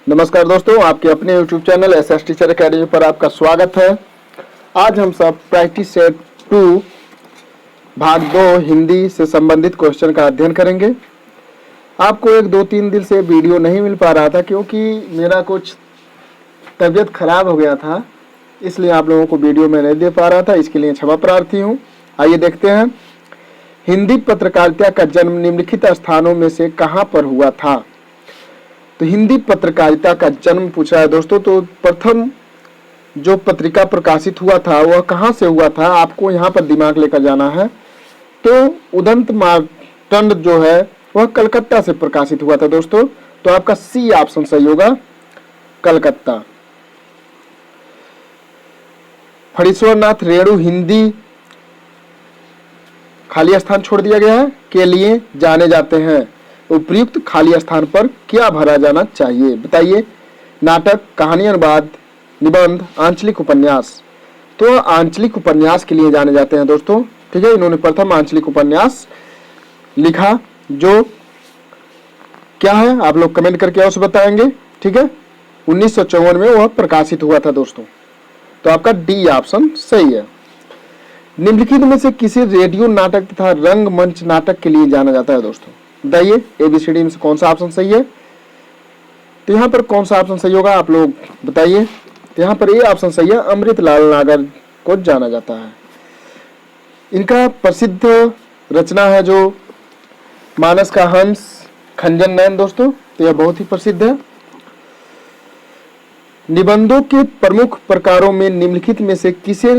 नमस्कार दोस्तों, आपके अपने YouTube channel SS teacher academy पर आपका स्वागत है। आज हम सब प्रैक्टिस सेट 2 भाग 2 हिंदी से संबंधित क्वेश्चन का अध्ययन करेंगे। आपको 1-2-3 दिन से वीडियो नहीं मिल पा रहा था क्योंकि मेरा कुछ तबीयत खराब हो गया था, इसलिए आप लोगों को वीडियो मैं नहीं दे पा रहा था। इसके लिए क्षमा प्रार्थी हूँ। आइए देखते हैं। हिंदी पत्रकारिता का जन्म निम्नलिखित स्थानों में से कहाँ पर हुआ था? तो हिंदी पत्रकारिता का जन्म पूछा है दोस्तों। तो प्रथम जो पत्रिका प्रकाशित हुआ था वह कहाँ से हुआ था, आपको यहाँ पर दिमाग लेकर जाना है। तो उदंत मार्तंड जो है वह कलकत्ता से प्रकाशित हुआ था दोस्तों। तो आपका सी ऑप्शन सही होगा, कलकत्ता। फणीश्वरनाथ रेणु हिंदी खाली स्थान छोड़ दिया गया है के लिए जाने जाते हैं। उपयुक्त खाली स्थान पर क्या भरा जाना चाहिए? बताइए। नाटक, कहानी, अनुवाद, निबंध, आंचलिक उपन्यास। तो आंचलिक उपन्यास के लिए जाने जाते हैं दोस्तों। ठीक है, इन्होंने प्रथम आंचलिक उपन्यास लिखा, जो क्या है आप लोग कमेंट करके अवश्य बताएंगे। ठीक है, 1954 में वह प्रकाशित हुआ था दोस्तों। तो आपका डी ऑप्शन सही है। निम्नलिखित में से किसी रेडियो नाटक तथा रंगमंच नाटक के लिए जाना जाता है दोस्तों? बताइए, एबीसीडी में से कौन सा ऑप्शन सही है? तो यहाँ पर कौन सा ऑप्शन सही होगा आप लोग बताइए। तो यहाँ पर ए ऑप्शन सही है, अमृतलाल नागर को जाना जाता है। इनका प्रसिद्ध रचना है जो मानस का हंस, खंजन नयन दोस्तों। तो यह बहुत ही प्रसिद्ध है। निबंधों के प्रमुख प्रकारों में निम्नलिखित में से किसे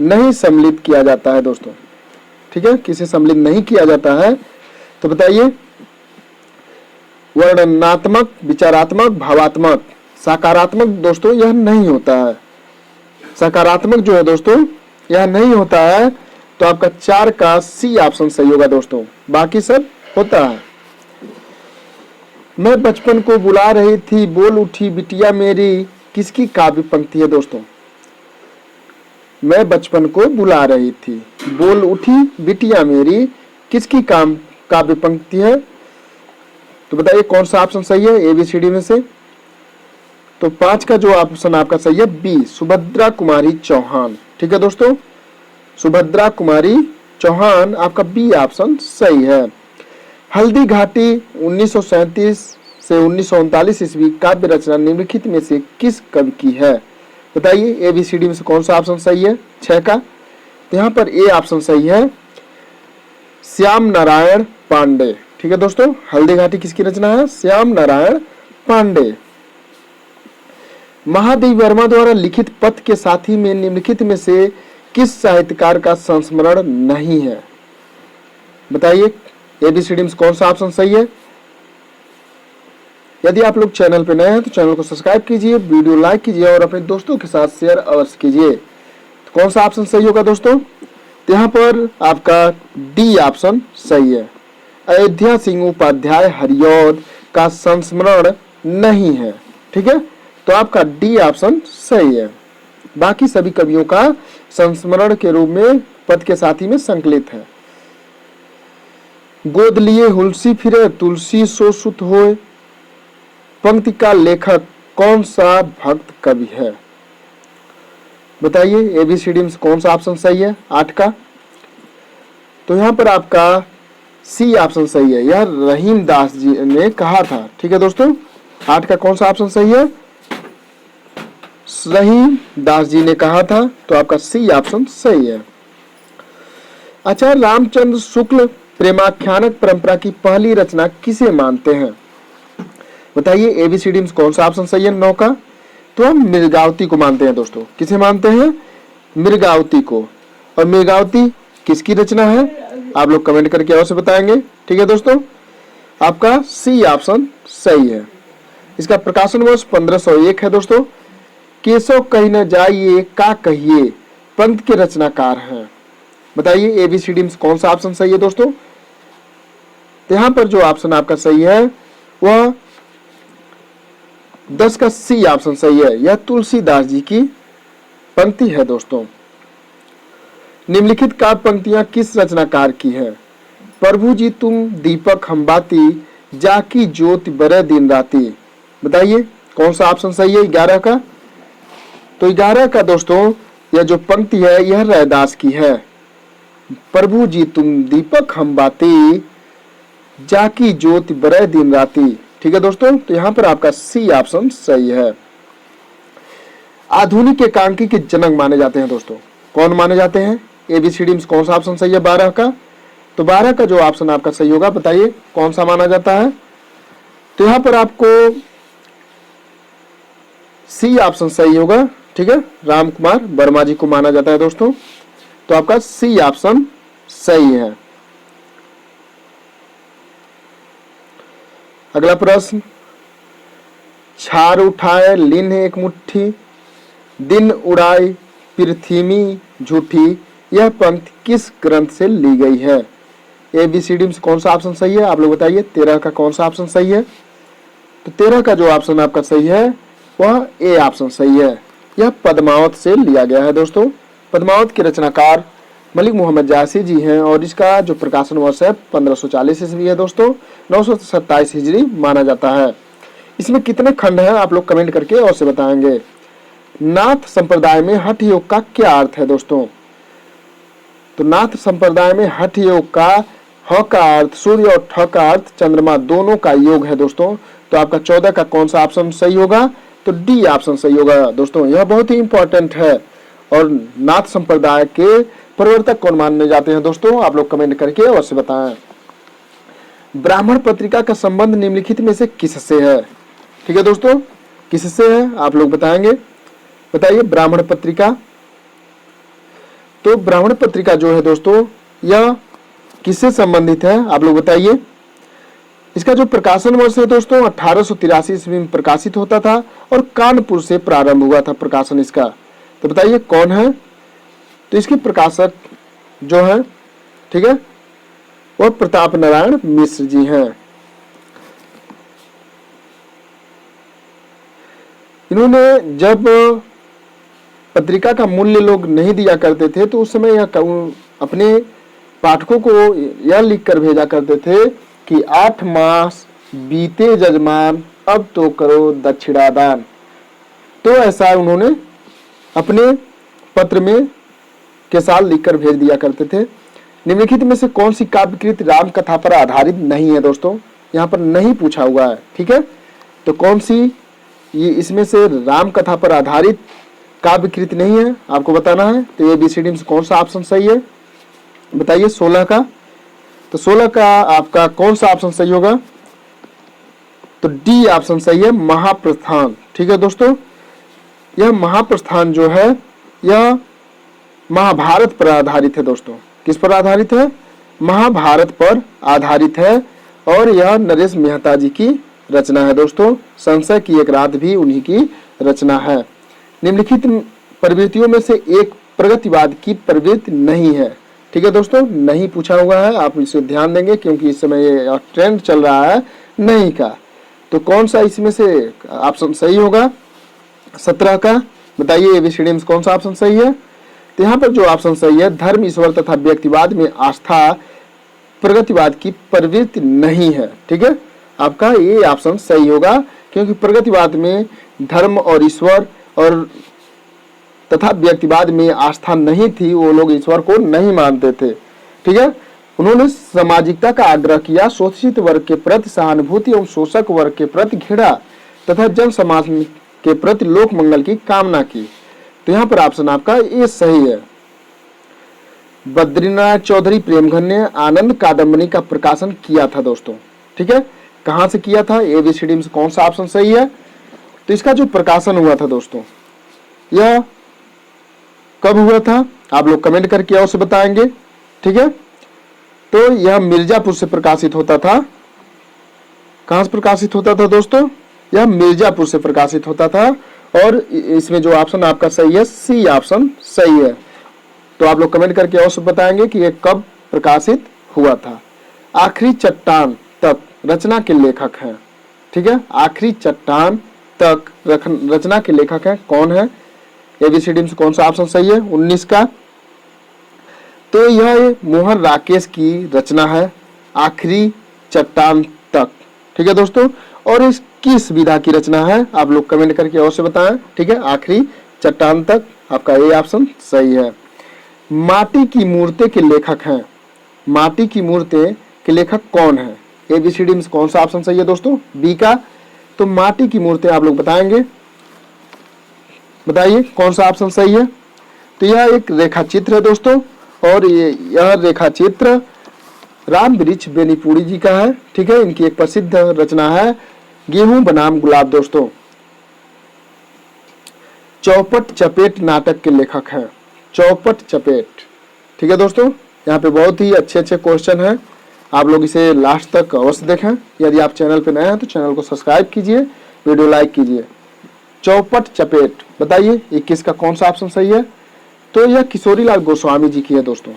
नहीं सम्मिलित किया जाता है दोस्तों? ठीक है, किसे सम्मिलित नहीं किया जाता है? तो बताइए। वर्णनात्मक, विचारात्मक, भावात्मक। सकारात्मक दोस्तों यह नहीं होता है। सकारात्मक जो है दोस्तों यह नहीं होता है। तो आपका 4 का सी ऑप्शन सही होगा दोस्तों, बाकी सब होता है। मैं बचपन को बुला रही थी, बोल उठी बिटिया मेरी, किसकी काव्य पंक्ति है दोस्तों? मैं बचपन को बुला रही थी, बोल उठी बिटिया मेरी, किसकी काव्य पंक्ति है? तो बताइए कौन सा ऑप्शन सही है एबीसीडी में से? तो 5 का जो ऑप्शन आपका सही है, बी, सुभद्रा कुमारी चौहान। ठीक है दोस्तों, सुभद्रा कुमारी चौहान आपका बी ऑप्शन सही है। हल्दी घाटी 1937 से 1939 ईस्वी काव्य रचना निम्नलिखित में से किस कवि की है? बताइए, एबीसीडी में से कौन सा ऑप्शन सही है? 6 का। तो यहाँ पर ए ऑप्शन सही है, श्याम नारायण पांडे। ठीक है दोस्तों, हल्दी घाटी किसकी रचना है? श्याम नारायण पांडे। महादेवी वर्मा द्वारा लिखित पथ के साथी में निम्नलिखित में से किस साहित्यकार का संस्मरण नहीं है? बताइए, एबीसीडी में कौन सा ऑप्शन सही है? यदि आप लोग चैनल पे नए हैं तो चैनल को सब्सक्राइब कीजिए, वीडियो लाइक कीजिए और अपने दोस्तों के साथ शेयर अवश्य कीजिए। तो कौन सा ऑप्शन सही होगा दोस्तों? तो यहाँ पर आपका डी ऑप्शन सही है, अयोध्या सिंह उपाध्याय हरिऔध का संस्मरण नहीं है। ठीक है, तो आपका डी ऑप्शन सही है। बाकी सभी कवियों का संस्मरण के रूप में पद के साथी में संकलित है। गोद लिए हुलसी फिरे, तुलसी सो सुत होए, पंक्ति का लेखक कौन सा भक्त कवि है? बताइए, एबीसीडी में कौन सा ऑप्शन सही है? 8 का। तो यहाँ पर आपका सी ऑप्शन सही है, यह रहीम दास जी ने कहा था। ठीक है दोस्तों, 8 का कौन सा ऑप्शन सही है? रहीम दास जी ने कहा था। तो आपका सी ऑप्शन सही है। आचार्य रामचंद्र शुक्ल प्रेमाख्यानक परंपरा की पहली रचना किसे मानते हैं? बताइए, एबीसीडी में कौन सा ऑप्शन सही है? 9 का। तो हम मृगावती को मानते हैं दोस्तों। किसे मानते हैं? मृगावती को। और मृगावती किसकी रचना है? आप लोग कमेंट करके अवश्य बताएंगे। ठीक है दोस्तों, आपका सी ऑप्शन सही है। इसका प्रकाशन वर्ष 1501 है दोस्तों। केशव कहीं न जाइए का कहिए पंत के रचनाकार हैं। बताइए, एबीसीडी में कौन सा ऑप्शन सही है दोस्तों? तो यहाँ पर जो ऑप्शन आपका सही है वह 10 का सी ऑप्शन सही है, यह तुलसीदास जी की पंक्ति है दोस्तों। निम्नलिखित काव्य पंक्तियां किस रचनाकार की है? प्रभु जी तुम दीपक हम बाती, जाकी ज्योति बरे दिन राती। बताइए कौन सा ऑप्शन सही है 11 का? तो 11 का दोस्तों यह जो पंक्ति है यह रैदास की है। प्रभु जी तुम दीपक हम बाती, जाकी ज्योति बरे दिन राती। ठीक है दोस्तों, तो यहां पर आपका सी ऑप्शन सही है। आधुनिक एकांकी के जनक माने जाते हैं दोस्तों, कौन माने जाते हैं? एबीसीडी में कौन सा ऑप्शन सही है 12 का? तो 12 का जो ऑप्शन आपका सही होगा, बताइए कौन सा माना जाता है? तो यहां पर आपको सी ऑप्शन सही होगा। ठीक है, राम कुमार वर्मा जी को माना जाता है दोस्तों, तो आपका सी ऑप्शन सही है। अगला प्रश्न, छार उठाए लीन एक मुट्ठी, दिन उड़ाई पृथ्वी झूठी, यह पंक्ति किस ग्रंथ से ली गई है? एबीसीडी में कौन सा ऑप्शन सही है आप लोग बताइए। 13 का कौन सा ऑप्शन सही है? तो 13 का जो ऑप्शन आपका सही है वह ए ऑप्शन सही है। यह पद्मावत से लिया गया है दोस्तों। पद्मावत के रचनाकार मलिक मोहम्मद जायसी जी हैं और इसका जो प्रकाशन वर्ष है 1540 ईस्वी है दोस्तों, 927 हिजरी माना जाता है। इसमें कितने खंड हैं आप लोग कमेंट करके अवश्य बताएंगे। नाथ संप्रदाय में हठ योग का क्या अर्थ है दोस्तों? तो नाथ संप्रदाय में हठ योग का ह का अर्थ सूर्य और ठ का अर्थ चंद्रमा दोनों का योग है दोस्तों। तो आपका 14 का कौन सा ऑप्शन सही होगा? तो डी ऑप्शन सही होगा दोस्तों। यह बहुत ही इंपॉर्टेंट है। और नाथ संप्रदाय के प्रवर्तक कौन माने जाते हैं दोस्तों? आप लोग कमेंट करके अवश्य बताएं। ब्राह्मण पत्रिका का संबंध निम्नलिखित में से किससे है? ठीक है दोस्तों, किससे है आप लोग बताएंगे। बताइए ब्राह्मण पत्रिका। तो ब्राह्मण पत्रिका जो है दोस्तों यह किससे संबंधित है आप लोग बताइए। इसका जो प्रकाशन वर्ष है दोस्तों 1883 ईस्वी में प्रकाशित होता था और कानपुर से प्रारंभ हुआ था प्रकाशन इसका। तो बताइए कौन है? तो इसके प्रकाशक जो है, ठीक है, वह प्रताप नारायण मिश्र जी हैं। इन्होंने जब पत्रिका का मूल्य लोग नहीं दिया करते थे तो उस समय यह अपने पाठकों को यह लिख कर भेजा करते थे कि 8 मास बीते जजमान अब तो करो दक्षिणादान। तो ऐसा उन्होंने अपने पत्र में के साथ लिखकर भेज दिया करते थे। निम्नलिखित में से कौन सी काव्यकृत राम कथा पर आधारित नहीं है दोस्तों? यहाँ पर नहीं पूछा हुआ है। ठीक है, तो कौन सी ये इसमें से राम कथा पर आधारित काव्यकृत नहीं है आपको बताना है। तो ये एबीसीडी में से कौन सा ऑप्शन सही है बताइए। 16 का, तो 16 का आपका कौन सा ऑप्शन सही होगा? तो डी ऑप्शन सही है, महाप्रस्थान। ठीक है दोस्तों, यह महाप्रस्थान जो है यह महाभारत पर आधारित है दोस्तों। किस पर आधारित है? महाभारत पर आधारित है और यह नरेश मेहता जी की रचना है दोस्तों। संशय की एक रात भी उन्हीं की रचना है। निम्नलिखित प्रवृत्तियों में से एक प्रगतिवाद की प्रवृत्ति नहीं है। ठीक है दोस्तों, नहीं पूछा हुआ है, आप इसे ध्यान देंगे क्योंकि इस समय ये ट्रेंड चल रहा है नहीं का। तो कौन सा इसमें से ऑप्शन सही होगा? 17 का बताइए एबीसीडी में कौन सा ऑप्शन सही है? तो यहाँ पर जो ऑप्शन सही है, धर्म ईश्वर तथा व्यक्तिवाद में आस्था प्रगतिवाद की प्रवृत्ति नहीं है। ठीक है, आपका ये ऑप्शन सही होगा क्योंकि प्रगतिवाद में धर्म और ईश्वर और तथा व्यक्तिवाद में आस्था नहीं थी, वो लोग ईश्वर को नहीं मानते थे। ठीक है, उन्होंने सामाजिकता का आग्रह किया, शोषित वर्ग के प्रति सहानुभूति एवं शोषक वर्ग के प्रति घृणा तथा जन समाज के प्रति लोक मंगल की कामना की। तो यहाँ पर ऑप्शन आपका ये सही है। बद्रीनाथ चौधरी प्रेमघन ने आनंद कादम्बनी का प्रकाशन किया था दोस्तों। ठीक है, कहाँ से किया था? एबीसीडी में कौन सा ऑप्शन सही है? तो इसका जो प्रकाशन हुआ था दोस्तों यह कब हुआ था आप लोग कमेंट करके अवश्य बताएंगे। ठीक है, तो यह मिर्जापुर से प्रकाशित होता था। कहां से प्रकाशित होता था दोस्तों? यह मिर्जापुर से प्रकाशित होता था और इसमें जो ऑप्शन आपका सही है सी ऑप्शन सही है। तो आप लोग कमेंट करके अवश्य बताएंगे कि यह कब प्रकाशित हुआ था। आखिरी चट्टान तक रचना के लेखक हैं। ठीक है, आखिरी चट्टान तक रचना के लेखक हैं कौन है? एबीसीडी में कौन सा ऑप्शन सही है? 19 का, तो यह मोहन राकेश की रचना है आखिरी चट्टान तक। ठीक है दोस्तों। और इस किस विधा की रचना है, आप लोग कमेंट करके अवश्य बताएं। ठीक है, आखिरी चट्टान तक आपका ए ऑप्शन सही है। माटी की मूर्ति के लेखक हैं, माटी की मूर्ति के लेखक कौन है? एबीसीडी में कौन सा ऑप्शन सही है दोस्तों? बी का। तो माटी की मूर्ति आप लोग बताएंगे, बताइए कौन सा ऑप्शन सही है। तो यह एक रेखा चित्र है दोस्तों, और यह रेखा चित्र राम वृक्ष बेनीपुरी जी का है। ठीक है, इनकी एक प्रसिद्ध रचना है गेहूं बनाम गुलाब दोस्तों। चौपट चपेट नाटक के लेखक हैं, चौपट चपेट। ठीक है दोस्तों, यहाँ पे बहुत ही अच्छे अच्छे क्वेश्चन हैं, आप लोग इसे लास्ट तक अवश्य देखें। यदि आप चैनल पे नए हैं तो चैनल को सब्सक्राइब कीजिए, वीडियो लाइक कीजिए। चौपट चपेट, बताइए 21 का कौन सा ऑप्शन सही है? तो यह किशोरीलाल गोस्वामी जी की है दोस्तों।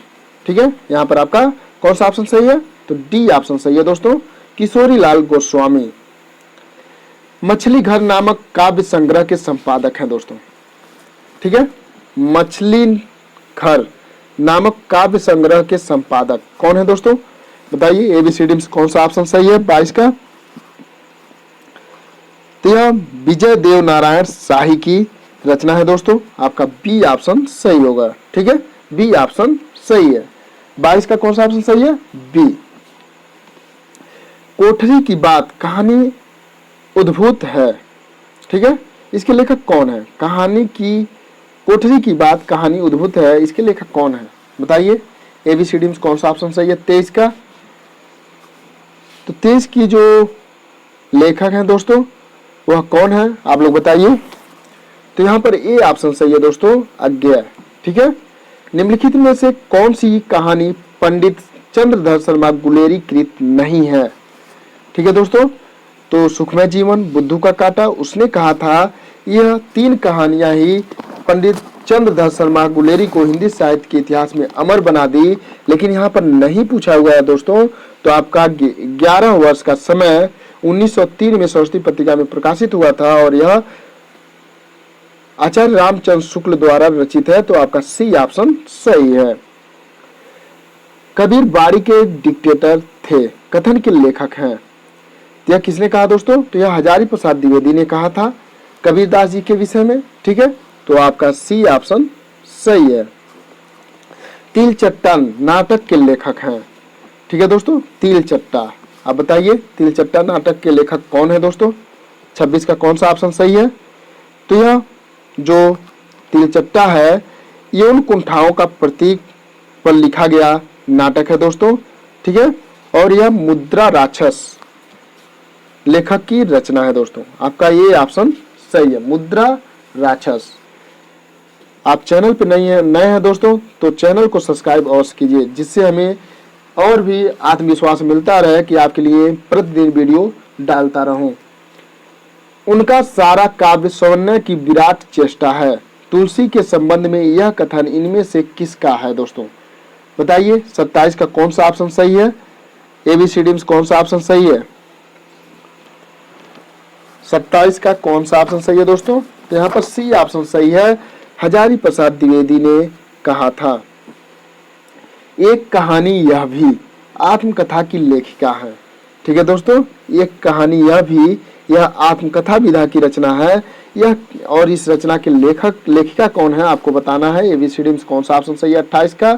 ठीक है, यहाँ पर आपका कौन सा ऑप्शन सही है? तो डी ऑप्शन सही है दोस्तों, किशोरीलाल गोस्वामी। मछली घर नामक काव्य संग्रह के संपादक हैं दोस्तों। ठीक है, मछली घर नामक काव्य संग्रह के संपादक कौन है दोस्तों? बताइए एबीसीडी में कौन सा ऑप्शन सही है 22 का? तो यह विजय देव नारायण शाही की रचना है दोस्तों, आपका बी ऑप्शन सही होगा। ठीक है, बी ऑप्शन सही है। 22 का कौन सा ऑप्शन सही है? बी। कोठरी की बात कहानी उद्भूत है। ठीक है, इसके लेखक कौन है? कहानी की कोठरी की बात कहानी उद्भूत है, इसके लेखक कौन है? बताइए एबीसीडी में कौन सा ऑप्शन सही है 23 का? तो 23 की जो लेखक हैं दोस्तों वह कौन है, आप लोग बताइए। तो यहाँ पर ए ऑप्शन सही है दोस्तों, अज्ञेय। ठीक है, निम्नलिखित में से कौन सी कहानी पंडित चंद्रधर शर्मा गुलेरी कृत नहीं है? ठीक है दोस्तों, तो सुखमय जीवन, बुद्धू का कांटा, उसने कहा था यह 3 कहानियां ही पंडित चंद्रधर शर्मा गुलेरी को हिंदी साहित्य के इतिहास में अमर बना दी, लेकिन यहाँ पर नहीं पूछा हुआ है दोस्तों। तो आपका 11 वर्ष का समय 1903 में सरस्वती पत्रिका में प्रकाशित हुआ था, और यह आचार्य रामचंद्र शुक्ल द्वारा रचित है। तो आपका सी ऑप्शन सही है। कबीर बाड़ी के डिक्टेटर थे कथन के लेखक हैं, यह किसने कहा दोस्तों? तो यह हजारी प्रसाद द्विवेदी ने कहा था कबीरदास जी के विषय में। ठीक है, तो आपका सी ऑप्शन सही है। तिल चट्टान नाटक के लेखक हैं। ठीक है दोस्तों, तिल चट्टा, आप बताइए तिल चट्टा नाटक के लेखक कौन है दोस्तों? 26 का कौन सा ऑप्शन सही है? तो यह जो तिल चट्टा है यौन कुंठाओं का प्रतीक पर लिखा गया नाटक है दोस्तों। ठीक है, और यह मुद्रा राक्षस लेखक की रचना है दोस्तों, आपका ये ऑप्शन सही है, मुद्रा राक्षस। आप चैनल पे नए हैं दोस्तों, तो चैनल को सब्सक्राइब अवश्य कीजिए, जिससे हमें और भी आत्मविश्वास मिलता रहे कि आपके लिए प्रतिदिन वीडियो डालता रहूं। उनका सारा काव्य सौंदर्य की विराट चेष्टा है। तुलसी के संबंध में यह कथन इनमें से किसका है दोस्तों? बताइए 27 का कौन सा ऑप्शन सही है? एबीसीडी में कौन सा ऑप्शन सही है? 27 का कौन सा ऑप्शन सही है दोस्तों? तो यहाँ पर सी ऑप्शन सही है, हजारी प्रसाद द्विवेदी ने कहा था। एक कहानी यह भी आत्मकथा की लेखिका है। ठीक है दोस्तों, एक कहानी यह भी यह आत्मकथा विधा की रचना है यह, और इस रचना के लेखिका कौन है आपको बताना है। एबीसीडी में कौन सा ऑप्शन सही है 28 का?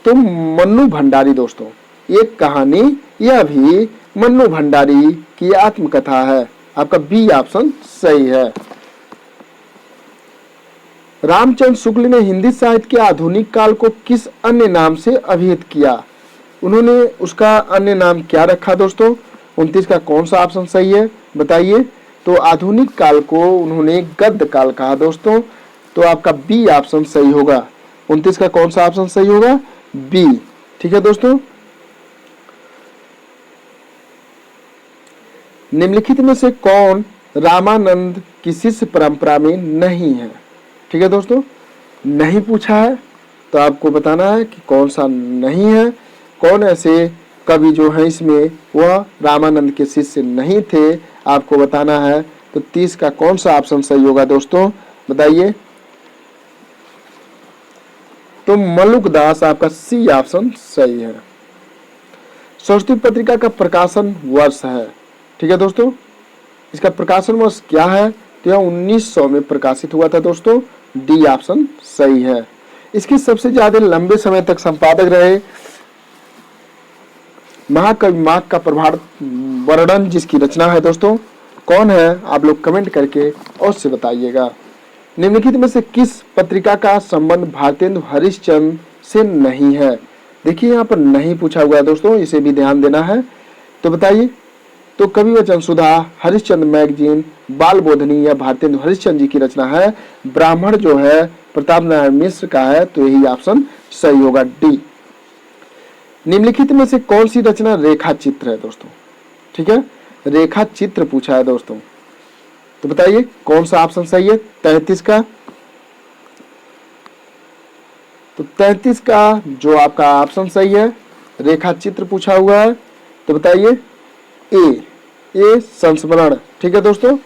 तो मन्नू भंडारी दोस्तों। एक कहानी यह भी मन्नू भंडारी की आत्मकथा है, आपका बी ऑप्शन सही है। रामचंद्र शुक्ल ने हिंदी साहित्य के आधुनिक काल को किस अन्य नाम से अभिहित किया? उन्होंने उसका अन्य नाम क्या रखा दोस्तों? 29 का कौन सा ऑप्शन सही है बताइए। तो आधुनिक काल को उन्होंने गद्य काल कहा दोस्तों, तो आपका बी ऑप्शन सही होगा। 29 का कौन सा ऑप्शन सही होगा? बी। ठीक है दोस्तों, निम्नलिखित में से कौन रामानंद की शिष्य परंपरा में नहीं है? ठीक है दोस्तों, नहीं पूछा है तो आपको बताना है कि कौन सा नहीं है, कौन ऐसे कवि जो है इसमें वह रामानंद के शिष्य नहीं थे, आपको बताना है। तो 30 का कौन सा ऑप्शन सही होगा दोस्तों बताइए। तो मलुकदास, आपका सी ऑप्शन सही है। सरस्वती पत्रिका का प्रकाशन वर्ष है ठीक है दोस्तों। इसका प्रकाशन वर्ष क्या है? तो यह 1900 में प्रकाशित हुआ था दोस्तों। डी ऑप्शन सही है। इसके सबसे ज्यादा लंबे समय तक संपादक रहे महाकवि मार्क का प्रभाव वर्णन जिसकी रचना है दोस्तों, कौन है? आप लोग कमेंट करके अवश्य बताइएगा। निम्नलिखित में से किस पत्रिका का संबंध भारतेंदु हरिश्चंद्र से नहीं है? देखिए यहाँ पर नहीं पूछा हुआ है दोस्तों, इसे भी ध्यान देना है। तो बताइए, तो कवि वचन सुधा, हरिश्चंद्र मैगजीन, बाल बोधनी या भारतेंदु हरिश्चंद्र जी की रचना है? ब्राह्मण जो है प्रताप नारायण मिश्र का है, तो यही ऑप्शन सही होगा, डी। निम्नलिखित में से कौन सी रचना रेखा चित्र है दोस्तों? ठीक है, रेखा चित्र पूछा है दोस्तों, तो बताइए कौन सा ऑप्शन सही है? 33 का। तो 33 का जो आपका ऑप्शन सही है, रेखा चित्र पूछा हुआ है, तो बताइए ए संस्मरण। ठीक है दोस्तों,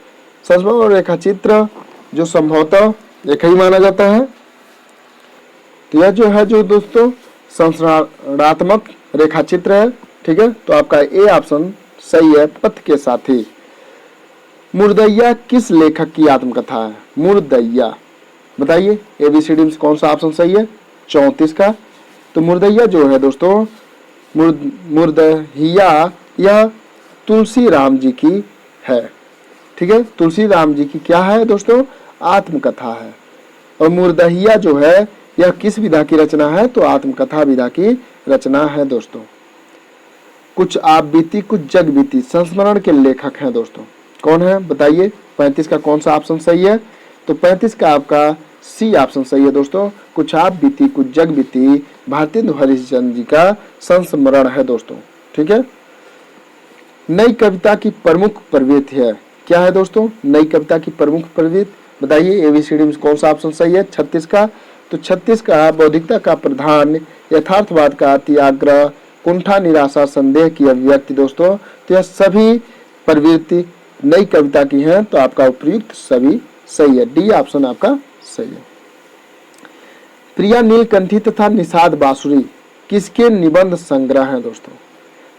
संस्मरण और रेखा चित्र जो संभवतः एक ही माना जाता है। तो यह जो है जो दोस्तों संस्मरणात्मक रेखा चित्र है। ठीक है, तो आपका ए ऑप्शन सही है, पथ के साथी। मुर्दैया किस लेखक की आत्मकथा है? मुर्दैया, बताइए एबीसीडी में कौन सा ऑप्शन सही है? 34 का। तो मुर्दैया जो है दोस्तों, मुर्दैया यह तुलसी राम जी की है। ठीक है, तुलसी राम जी की क्या है दोस्तों? आत्मकथा है। और मुर्दैया जो है यह किस विधा की रचना है? तो आत्मकथा विधा की रचना है दोस्तों। कुछ आप बीती कुछ जग बीती संस्मरण के लेखक हैं दोस्तों, कौन है बताइए? 35 का कौन सा ऑप्शन सही है? तो 35 का आपका सी ऑप्शन सही है दोस्तों। कुछ आप बीती कुछ जग बीती भारतेंदु हरिश्चंद्र जी का संस्मरण है दोस्तों। ठीक है, नई कविता की प्रमुख प्रवृत्ति है, क्या है दोस्तों? नई कविता की प्रमुख प्रवृत्ति बताइए एबीसीडी में कौन सा ऑप्शन सही है? 36 का। तो 36 का बौद्धिकता का प्रधान, यथार्थवाद का अतिआग्रह, कुंठा, निराशा, संदेह की अभिव्यक्ति दोस्तों। तो यह सभी प्रवृत्ति नई कविता की हैं, तो आपका उपयुक्त सभी सही है, डी ऑप्शन आपका सही है। प्रिया नीलकंठी तथा निषाद बांसुरी किसके निबंध संग्रह हैं दोस्तों?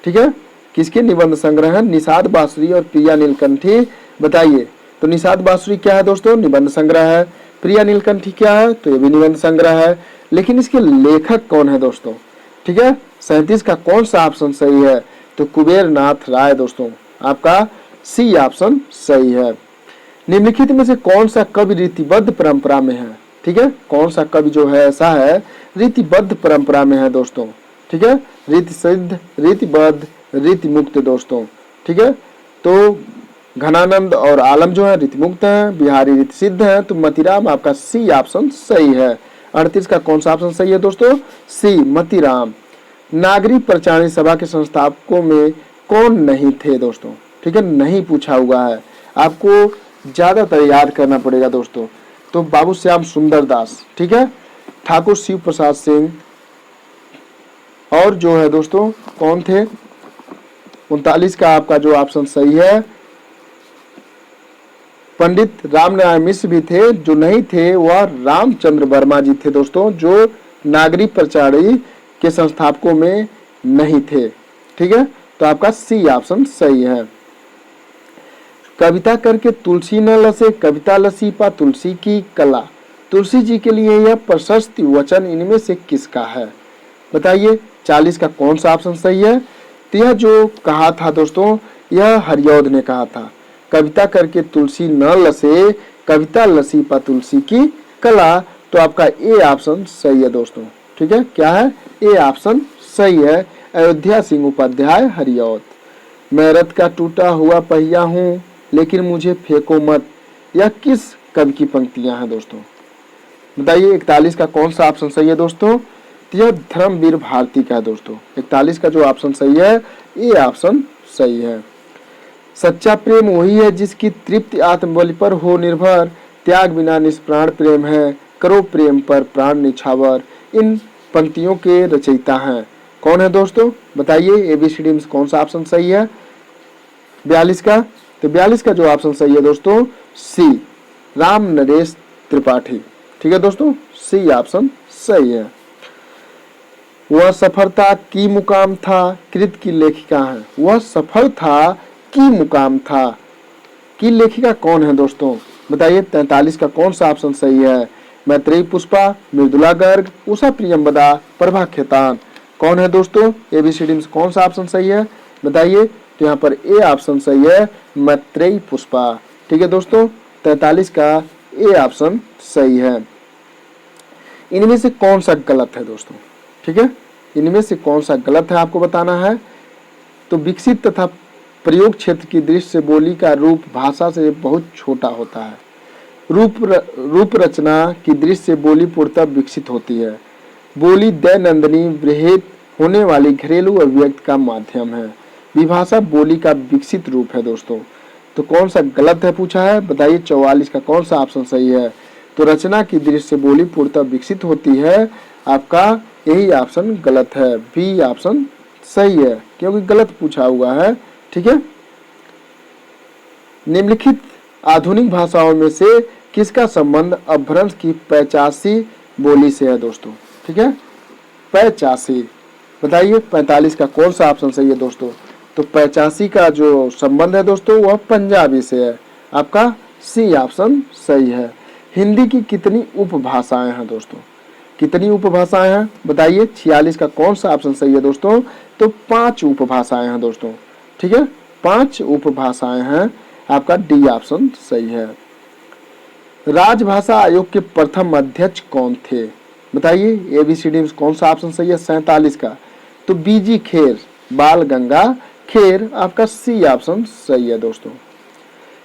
ठीक है, किसके निबंध संग्रह है? निषाद बांसुरी और प्रिया नीलकंठी, बताइए। तो निषाद बांसुरी क्या है दोस्तों? निबंध संग्रह है। प्रिया नीलकंठी क्या है? तो ये भी निबंध संग्रह है। लेकिन इसके लेखक कौन है दोस्तों? ठीक है, 37 का कौन सा ऑप्शन सही है? तो कुबेर नाथ राय दोस्तों, आपका सी ऑप्शन सही है। निम्नलिखित में से कौन सा कवि रीतिबद्ध परंपरा में है? ठीक है, कौन सा कवि जो है ऐसा है रीतिबद्ध परंपरा में है दोस्तों? ठीक है, रीति सिद्ध, रीतिबद्ध, रीति मुक्त दोस्तों। ठीक है, तो घनानंद और आलम जो है रीति मुक्त है, बिहारी रीति सिद्ध है, तो मतीराम आपका सी ऑप्शन सही है। 38 का कौन सा ऑप्शन सही है दोस्तों? सी मतीराम। नागरिक प्रचारणी सभा के संस्थापकों में कौन नहीं थे दोस्तों? ठीक है, नहीं पूछा हुआ है, आपको ज्यादातर याद करना पड़ेगा दोस्तों। तो बाबू श्याम सुंदर दास, ठीक है, ठाकुर शिव प्रसाद सिंह, और जो है दोस्तों कौन थे? 39 का आपका जो ऑप्शन सही है, पंडित रामनारायण मिश्र भी थे। जो नहीं थे वह रामचंद्र वर्मा जी थे दोस्तों, जो नागरिक प्रचारणी के संस्थापकों में नहीं थे। ठीक है, तो आपका सी ऑप्शन सही है। कविता करके तुलसी न लसे, कविता लसी पा तुलसी की कला, तुलसी जी के लिए यह प्रशस्त वचन इनमें से किसका है? बताइए 40 का कौन सा ऑप्शन सही है? तो यह जो कहा था दोस्तों, यह हरिऔध ने कहा था, कविता करके तुलसी न लसे, कविता लसी पा तुलसी की कला। तो आपका ए ऑप्शन सही है दोस्तों। ठीक है, क्या है? ए ऑप्शन सही है, अयोध्या सिंह उपाध्याय, हरिऔध। मैं रथ का टूटा हुआ पहिया हूँ लेकिन मुझे फेंको मत, यह किस कवि की पंक्तियां हैं दोस्तों? बताइए 41 का कौन सा ऑप्शन सही है दोस्तों? तो यह धर्मवीर भारती का है दोस्तों। 41 का जो ऑप्शन सही है, ए ऑप्शन सही है। सच्चा प्रेम वही है जिसकी तृप्ति आत्मबल पर हो निर्भर, त्याग बिना निष्प्राण प्रेम है, करो प्रेम पर प्राण निछावर। इन पंक्तियों के रचयिता हैं, कौन है दोस्तों? बताइए एबीसीडी में कौन सा ऑप्शन सही है? 42 का। तो 42 का जो ऑप्शन सही है दोस्तों, सी राम नरेश त्रिपाठी। ठीक है दोस्तों, सी ऑप्शन सही है। वह सफलता की मुकाम था कृत की लेखिका है, वह सफल था की मुकाम था। की लेखिका कौन है दोस्तों? बताइए 43 का कौन सा ऑप्शन सही है? मैत्रेयी पुष्पा, मृदुला गर्ग, उषा प्रियंवदा, प्रभा खेतान। कौन है दोस्तों? एबीसीडी में कौन सा ऑप्शन सही है बताइए? तो यहाँ पर ए ऑप्शन सही है, मैत्रेयी पुष्पा। ठीक है दोस्तों, 43 का ए ऑप्शन सही है। इनमें से कौन सा गलत है दोस्तों? ठीक है, इनमें से कौन सा गलत है आपको बताना है। तो विकसित तथा प्रयोग क्षेत्र की दृष्टि से बोली का रूप भाषा से बहुत छोटा होता है। रूप रचना की दृष्टि से बोली पूर्णतः विकसित होती है। बोली दैनंदिनी वृहत होने वाली घरेलू अभिव्यक्ति का माध्यम है। विभाषा बोली का विकसित रूप है दोस्तों। तो कौन सा गलत है पूछा है बताइए? 44 का कौन सा ऑप्शन सही है? तो रचना की दृष्टि से बोली पूर्णतः विकसित होती है, आपका यही ऑप्शन गलत है, बी ऑप्शन सही है, क्योंकि गलत पूछा हुआ है। ठीक है, निम्नलिखित आधुनिक भाषाओं में से किसका संबंध अपभ्रंश की 85 बोली से है दोस्तों? ठीक है, 85 बताइए 45 का कौन सा ऑप्शन सही है दोस्तों? तो 85 का जो संबंध है दोस्तों वह पंजाबी से है, आपका सी ऑप्शन सही है। हिंदी की कितनी उपभाषाएं हैं दोस्तों? कितनी उपभाषाएं हैं बताइए? 46 का कौन सा ऑप्शन सही है दोस्तों? तो 5 उपभाषाएं हैं दोस्तों। ठीक है, 5 उपभाषाएं हैं, आपका डी ऑप्शन सही है। राजभाषा आयोग के प्रथम अध्यक्ष कौन थे बताइए? एबीसीडी में कौन सा ऑप्शन सही है? 47 का तो बीजी खेर, बाल गंगा खेर, आपका सी ऑप्शन सही है दोस्तों।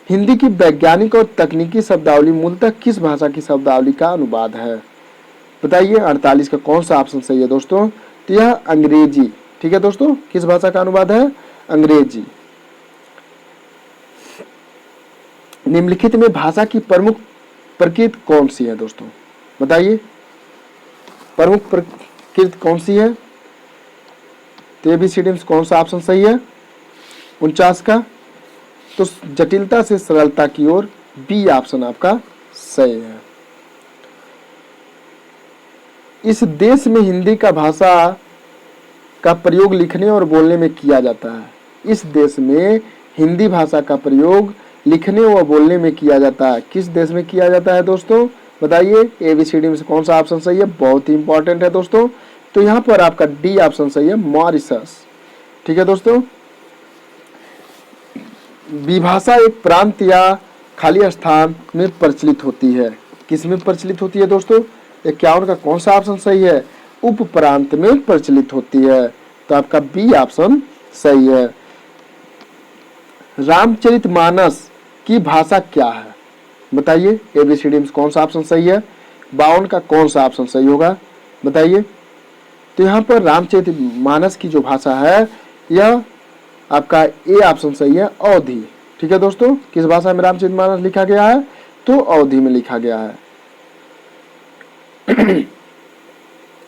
हिंदी की वैज्ञानिक और तकनीकी शब्दावली मूलतः किस भाषा की शब्दावली का अनुवाद है बताइए? 48 का कौन सा ऑप्शन सही है दोस्तों? तो यह अंग्रेजी। ठीक है दोस्तों, किस भाषा का अनुवाद है? अंग्रेजी। निम्नलिखित में भाषा की प्रमुख प्रकृति कौन सी है दोस्तों बताइए? प्रमुख प्रकृति कौन सी है? तो एबीसीडी में कौन सा ऑप्शन सही है? 49 का तो जटिलता से सरलता की ओर, बी ऑप्शन आपका सही है। इस देश में हिंदी का भाषा का प्रयोग लिखने और बोलने में किया जाता है। इस देश में हिंदी भाषा का प्रयोग लिखने व बोलने में किया जाता है। किस देश में किया जाता है दोस्तों बताइए? एबीसीडी में से कौन सा ऑप्शन सही है? बहुत ही इंपॉर्टेंट है दोस्तों। तो यहाँ पर आपका डी ऑप्शन सही है, मॉरिशस। ठीक है दोस्तों, विभाषा एक प्रांत या खाली स्थान में प्रचलित होती है। किस में प्रचलित होती है दोस्तों? 51 का कौन सा ऑप्शन सही है? उप प्रांत में प्रचलित होती है, तो आपका बी ऑप्शन सही है। रामचरितमानस की भाषा क्या है बताइए? एबीसीडी में कौन सा ऑप्शन सही है? 52 का कौन सा ऑप्शन सही होगा बताइए? तो यहाँ पर रामचरितमानस की जो भाषा है यह आपका ए ऑप्शन सही है, अवधी। ठीक है दोस्तों, किस भाषा में रामचरितमानस लिखा गया है? तो अवधी में लिखा गया है।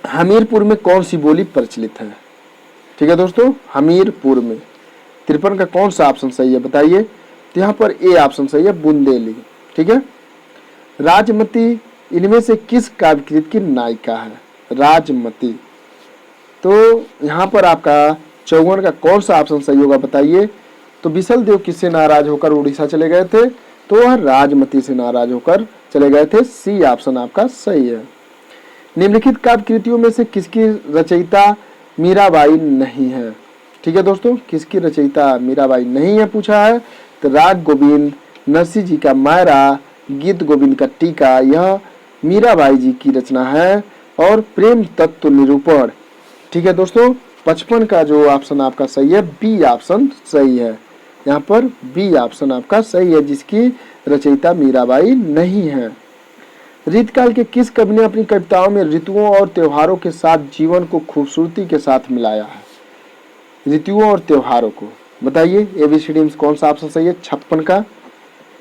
हमीरपुर में कौन सी बोली प्रचलित है? ठीक है दोस्तों, हमीरपुर में। 53 का कौन सा ऑप्शन सही है बताइए? तो यहाँ पर ए ऑप्शन सही है, बुंदेली। ठीक है, राजमती इनमें से किस काव्यकृत की नायिका है? राजमती। तो यहाँ पर आपका 54 का कौन सा ऑप्शन सही होगा बताइए? तो बिसल देव किससे नाराज होकर उड़ीसा चले गए थे? तो वह राजमती से नाराज होकर चले गए थे, सी ऑप्शन आपका सही है। निम्नलिखित काव्य कृतियों में से किसकी रचयिता मीराबाई नहीं है? ठीक है दोस्तों, किसकी रचयिता मीराबाई नहीं है पूछा है? तो राग गोविंद, नरसिंह जी का मायरा, गीत गोविंद का टीका, यह मीराबाई जी की रचना है। और प्रेम तत्व निरूपण। ठीक है दोस्तों, 55 का जो ऑप्शन आपका सही है, बी ऑप्शन सही है। यहाँ पर बी ऑप्शन आपका सही है, जिसकी रचयिता मीराबाई नहीं है। ऋतुकाल के किस कवि ने अपनी कविताओं में ऋतुओं और त्योहारों के साथ जीवन को खूबसूरती के साथ मिलाया है? ऋतुओं और त्योहारों को बताइए? एबीसीडी में कौन सा ऑप्शन सही है? 56 का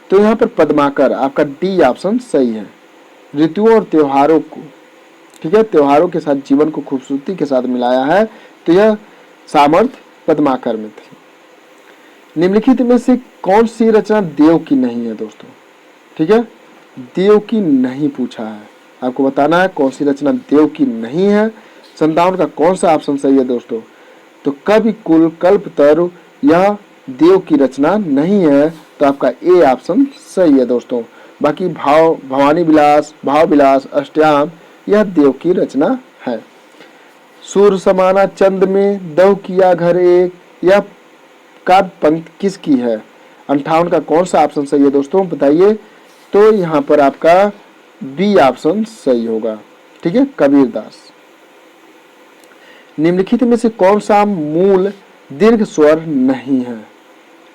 तो यहाँ पर पद्माकर, आपका डी ऑप्शन सही है। ऋतुओं और त्योहारों को, ठीक है, त्योहारों के साथ जीवन को खूबसूरती के साथ मिलाया है, तो यह सामर्थ्य पद्माकर में थी। निम्नलिखित में से कौन सी रचना देव की नहीं है दोस्तों? ठीक है, देव की नहीं पूछा है, आपको बताना है कौन सी रचना देव की नहीं है। 57 का कौन सा ऑप्शन सही है दोस्तों? तो कवि कुल कल्पतरु, यह देव की रचना नहीं है, तो आपका ए ऑप्शन सही है दोस्तों। बाकी भवानी विलास, भाव विलास, अष्टयाम यह देव की रचना है। सूर समाना चंद में दव किया घर एक, यह काव्य पंक्ति किसकी है? 58 का कौन सा ऑप्शन सही है दोस्तों, बताइए। तो यहाँ पर आपका बी ऑप्शन सही होगा, ठीक है, कबीरदास। निम्नलिखित में से कौन सा मूल दीर्घ स्वर नहीं है?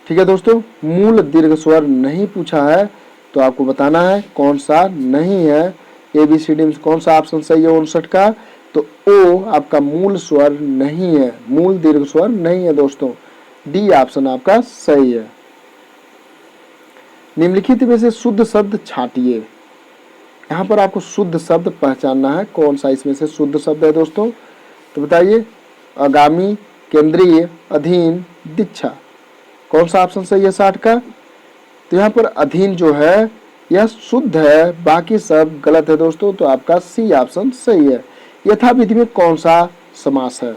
ठीक है दोस्तों, मूल दीर्घ स्वर नहीं पूछा है, तो आपको बताना है कौन सा नहीं है। ABCD में कौन सा ऑप्शन सही है 59 का? तो ओ आपका मूल स्वर नहीं है, मूल दीर्घ स्वर नहीं है दोस्तों। डी ऑप्शन आपका सही है। निम्नलिखित में से शुद्ध शब्द छांटिए। यहाँ पर आपको शुद्ध शब्द पहचानना है, कौन सा इसमें से शुद्ध शब्द है दोस्तों, तो बताइए। आगामी, केंद्रीय, अधीन, दीक्षा, कौन सा ऑप्शन सही है 60 का? तो यहाँ पर अधीन जो है यह शुद्ध है, बाकी सब गलत है दोस्तों, तो आपका सी ऑप्शन सही है। यथाविधि में कौन सा समास है?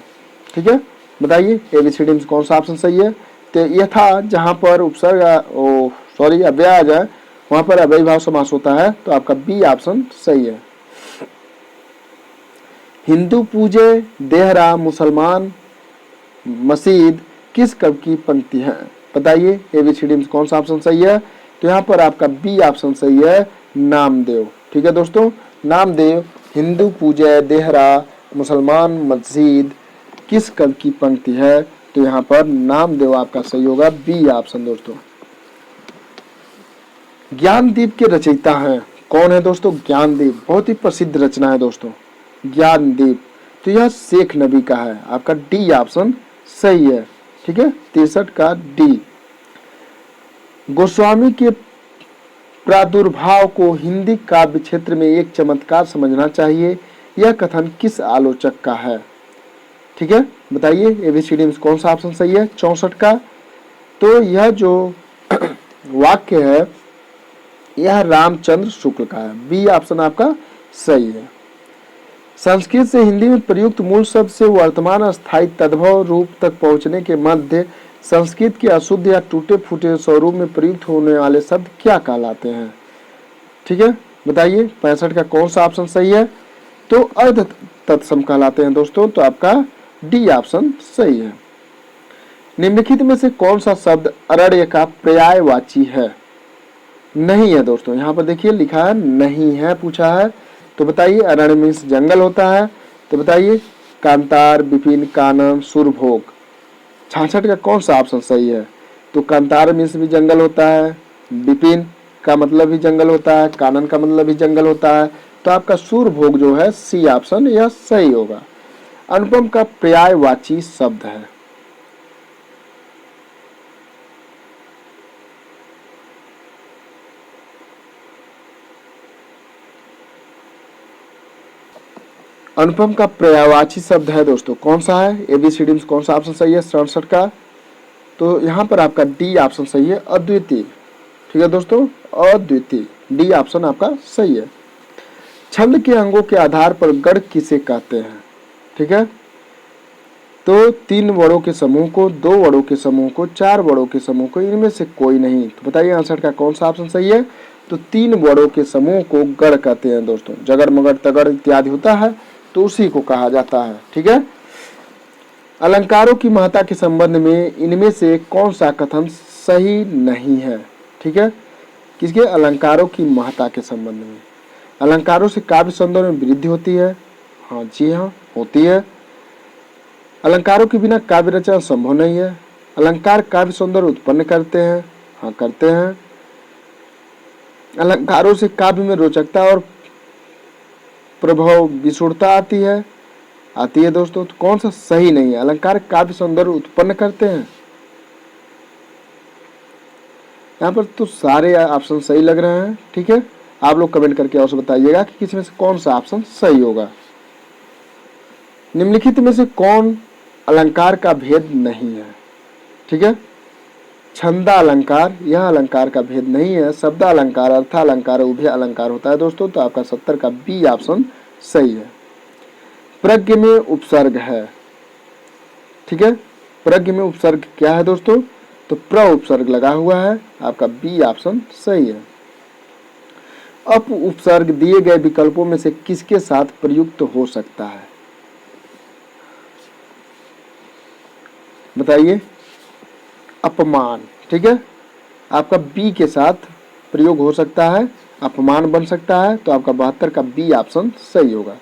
ठीक है, बताइए ABCD में कौन सा ऑप्शन सही है? तो यथा जहाँ पर उपसर्ग अव्यय आ जाए वहां पर अव्ययीभाव समास होता है, तो आपका बी ऑप्शन सही है। हिंदू पूजे देहरा मुसलमान मस्जिद किस कवि की पंक्ति है? बताइए ABCD में कौन सा ऑप्शन सही है? तो यहाँ पर आपका बी ऑप्शन सही है, नामदेव। ठीक है दोस्तों, नामदेव हिंदू पूजय देहरा मुसलमान मस्जिद किस कवि की पंक्ति है? तो यहाँ पर नामदेव आपका सही होगा, बी ऑप्शन दोस्तों। ज्ञानदीप के रचयिता हैं, कौन है दोस्तों? ज्ञानदीप बहुत ही प्रसिद्ध रचना है दोस्तों, ज्ञानदीप। तो यह शेख नबी का है, आपका डी ऑप्शन सही है। ठीक है, 63 का डी। गोस्वामी के प्रादुर्भाव को हिंदी काव्य क्षेत्र में एक चमत्कार समझना चाहिए, यह कथन किस आलोचक का है? ठीक है, बताइए ABCD में कौन सा ऑप्शन सही है 64 का? तो यह जो वाक्य है यह रामचंद्र शुक्ल का है, बी ऑप्शन आपका सही है। संस्कृत से हिंदी में प्रयुक्त मूल शब्द से वर्तमान स्थायी तद्भव रूप तक पहुंचने के मध्य संस्कृत के अशुद्ध या टूटे फूटे स्वरूप में प्रयुक्त होने वाले शब्द क्या कहलाते हैं? ठीक है, बताइए 65 का कौन सा ऑप्शन सही है? तो अर्ध तत्सम कहलाते हैं दोस्तों, तो आपका डी ऑप्शन सही है। निम्नलिखित में से कौन सा शब्द अरण्य का पर्यायवाची है? नहीं है दोस्तों, यहाँ पर देखिए लिखा है नहीं है, पूछा है, तो बताइए अरण्य मीन्स जंगल होता है, तो बताइए कांतार, विपिन, कानन, सुरभोग। 66 का कौन सा ऑप्शन सही है? तो कांतार मीन्स भी जंगल होता है, विपिन का मतलब भी जंगल होता है, कानन का मतलब भी जंगल होता है, तो आपका सुरभोग जो है सी ऑप्शन यह सही होगा। अनुपम का पर्यायवाची शब्द है, अनुपम का पर्यायवाची शब्द है दोस्तों, कौन सा है? ABCD में कौन सा ऑप्शन सही है 67 का? तो यहाँ पर आपका डी ऑप्शन सही है, अद्वितीय। ठीक है दोस्तों, अद्वितीय, डी ऑप्शन आपका सही है। छंद के अंगों के आधार पर गढ़ किसे कहते हैं? ठीक है, तो 3 वर्णों के समूह को, 2 वर्णों के समूह को, 4 वर्णों के समूह को, इनमें से कोई नहीं। तो बताइए 68 का कौन सा ऑप्शन सही है? तो 3 वर्णों के समूह को गढ़ कहते हैं दोस्तों, जगड़ मगड़ तगड़ इत्यादि होता है तो उसी को कहा जाता है। ठीक है, अलंकारों की महत्ता के संबंध में इनमें से कौन सा कथन सही नहीं है? ठीक है, किसके? अलंकारों की महत्ता के संबंध में। अलंकारों से काव्य सौंदर्य में वृद्धि होती है, हाँ जी हाँ होती है। अलंकारों के बिना काव्य रचना संभव नहीं है। अलंकार काव्य सौंदर्य उत्पन्न करते हैं, हाँ करते हैं। अलंकारों से काव्य में रोचकता और प्रभाव विशुद्धता आती है दोस्तों, तो कौन सा सही नहीं है? अलंकार काव्य सौंदर्य उत्पन्न करते हैं, यहाँ पर तो सारे ऑप्शन सही लग रहे हैं। ठीक है, आप लोग कमेंट करके अवश्य बताइएगा कि किसमें से कौन सा ऑप्शन सही होगा। निम्नलिखित में से कौन अलंकार का भेद नहीं है? ठीक है, छंदा अलंकार यह अलंकार का भेद नहीं है। शब्द अलंकार, अर्थ अलंकार, उभय अलंकार होता है दोस्तों, तो आपका 70 का बी ऑप्शन सही है। प्रज्ञ में उपसर्ग है, ठीक है, प्रज्ञ में उपसर्ग क्या है दोस्तों? तो प्र उपसर्ग लगा हुआ है, आपका बी ऑप्शन सही है। अप उपसर्ग दिए गए विकल्पों में से किसके साथ प्रयुक्त हो सकता है? बताइए। अपमान, ठीक है, आपका बी के साथ प्रयोग हो सकता है, अपमान बन सकता है, तो आपका 72 का बी ऑप्शन सही होगा।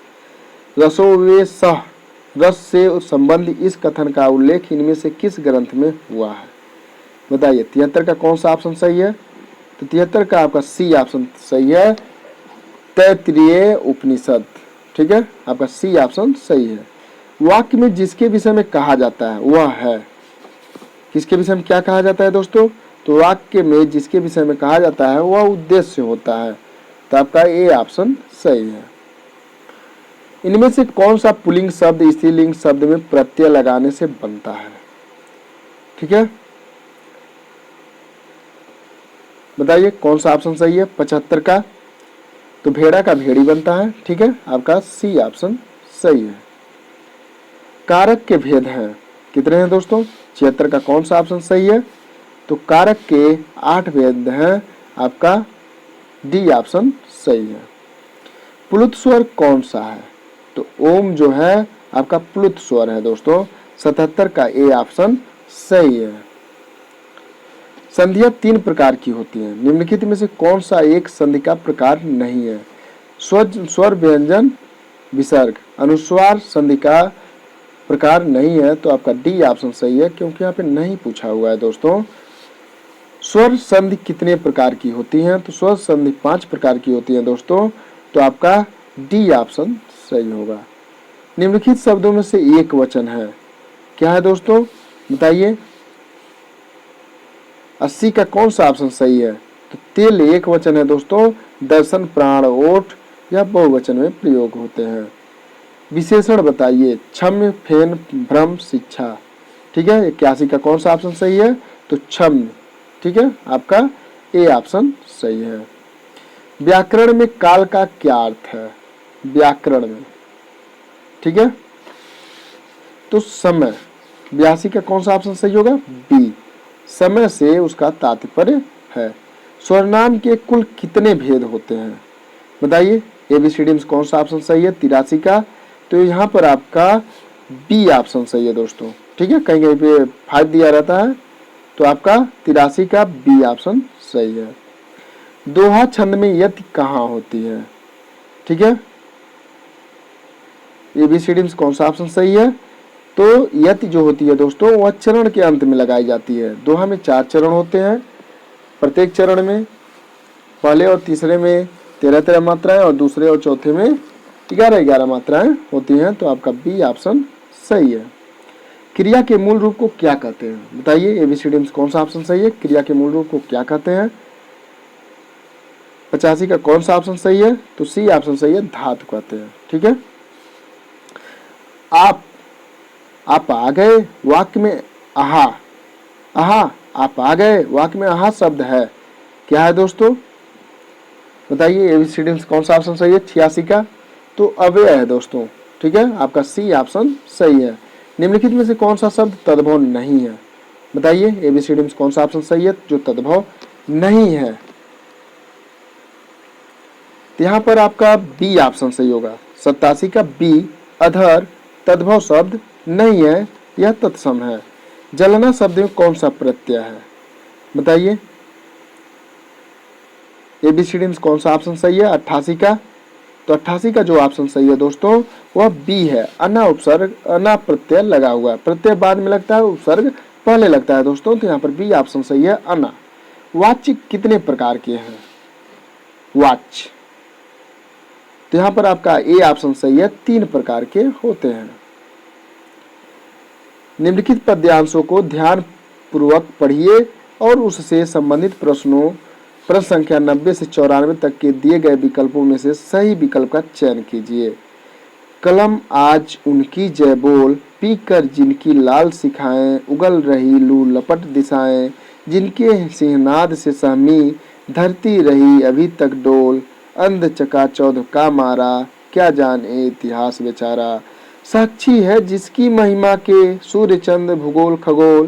रसो वे सह, रस से संबंध इस कथन का उल्लेख इनमें से किस ग्रंथ में हुआ है? बताइए 73 का कौन सा ऑप्शन सही है? तो 73 का आपका सी ऑप्शन सही है, तैत्तिरीय उपनिषद, ठीक है, आपका सी ऑप्शन सही है। वाक्य में जिसके विषय में कहा जाता है वह है, किसके विषय में क्या कहा जाता है दोस्तों? तो वाक्य में जिसके विषय में कहा जाता है वह उद्देश्य होता है, तो आपका ए ऑप्शन सही है। इनमें से कौन सा पुल्लिंग शब्द स्त्रीलिंग शब्द में प्रत्यय लगाने से बनता है? ठीक है, बताइए कौन सा ऑप्शन सही है 75 का? तो भेड़ा का भेड़ी बनता है, ठीक है, आपका सी ऑप्शन सही है। कारक के भेद हैं कितने हैं दोस्तों? 76 का कौन सा ऑप्शन सही है? तो कारक के 8 भेद हैं, आपका डी ऑप्शन सही है। प्लुत स्वर कौन सा है? तो ओम जो है आपका प्लुत स्वर है दोस्तों, 77 का ए ऑप्शन सही है। संधियां 3 प्रकार की होती हैं, निम्नलिखित में से कौन सा एक संधि का प्रकार नहीं है? स्वर व्यंजन विसर्ग अनुस्वार संधि का प्रकार नहीं है, तो आपका डी ऑप्शन सही है, क्योंकि यहाँ पे नहीं पूछा हुआ है दोस्तों। स्वर संधि कितने प्रकार की होती हैं? तो स्वर संधि 5 प्रकार की होती हैं दोस्तों, तो आपका डी ऑप्शन सही होगा। निम्नलिखित शब्दों में से एक वचन है, क्या है दोस्तों? बताइए 80 का कौन सा ऑप्शन सही है? तो तेल एक वचन है दोस्तों, दर्शन प्राण ओठ या बहुवचन में प्रयोग होते हैं। विशेषण बताइए, क्षम्य फेन भ्रम शिक्षा, ठीक है, 81 का कौन सा ऑप्शन सही है? तो क्षम्य, ठीक है, आपका ए ऑप्शन सही है। व्याकरण में काल का क्या अर्थ है? व्याकरण में, ठीक है, तो समय, 82 का कौन सा ऑप्शन सही होगा? बी, समय से उसका तात्पर्य है। स्वरनाम के कुल कितने भेद होते हैं? बताइए एबीसीडी में कौन सा ऑप्शन सही है? 83 का, तो यहाँ पर आपका बी ऑप्शन सही है दोस्तों, ठीक है, कहीं कहीं पे 5 दिया रहता है, तो आपका 83 का बी ऑप्शन सही है। दोहा छंद में यति कहाँ होती है? ठीक है, एबीसीडी में कौन सा ऑप्शन सही है? तो यति जो होती है दोस्तों वह चरण के अंत में लगाई जाती है। दोहा में 4 चरण होते हैं, प्रत्येक चरण में पहले और तीसरे में 13-13 मात्राएं और दूसरे और चौथे में 11-11 मात्राएं होती हैं, तो आपका बी ऑप्शन सही है। क्रिया के मूल रूप को क्या कहते हैं? बताइए एबीसीडी में कौन सा ऑप्शन सही है? क्रिया के मूल रूप को क्या कहते हैं? 85 का कौन सा ऑप्शन सही है? तो सी ऑप्शन सही है, धातु कहते हैं, ठीक है। आप आ गए वाक्य में आहा, आहा आप आ गए वाक्य में आहा शब्द है, क्या है दोस्तों? बताइए एबीसीडी में कौन सा ऑप्शन सही है? 86 का, तो अव्यय है दोस्तों, ठीक है, आपका सी ऑप्शन सही है। निम्नलिखित में से कौन सा शब्द तद्भव नहीं है? बताइए एबीसीडी में कौन सा ऑप्शन सही है जो तद्भव नहीं है? तो यहाँ पर आपका बी ऑप्शन सही होगा, 87 का बी, अधर तद्भव शब्द नहीं है, यह तत्सम है। जलना शब्द में कौन सा प्रत्यय है? बताइए एबीसीडी में कौन सा ऑप्शन सही है? 88 का, तो 88 का जो ऑप्शन सही है दोस्तों वह बी है, अना उपसर्ग अना प्रत्यय लगा हुआ है, प्रत्यय बाद में लगता है, उपसर्ग पहले लगता है दोस्तों, तो यहाँ पर बी ऑप्शन सही है, अना। वाच्य कितने प्रकार के हैं? वाच्य, तो यहाँ पर आपका ए ऑप्शन सही है, 3 प्रकार के होते हैं। निम्नलिखित पद्यांशों को ध्यान पूर्वक पढ़िए और उससे संबंधित प्रश्नों प्रश्न संख्या 90 से 94 तक के दिए गए विकल्पों में से सही विकल्प का चयन कीजिए। कलम आज उनकी जय बोल, पी कर जिनकी लाल सिखाएं, उगल रही लू लपट दिशाएं, जिनके सिंहनाद से सहमी धरती रही अभी तक डोल, अंध चकाचौध का मारा क्या जाने इतिहास बेचारा, साक्षी है जिसकी महिमा के सूर्य चंद्र भूगोल खगोल,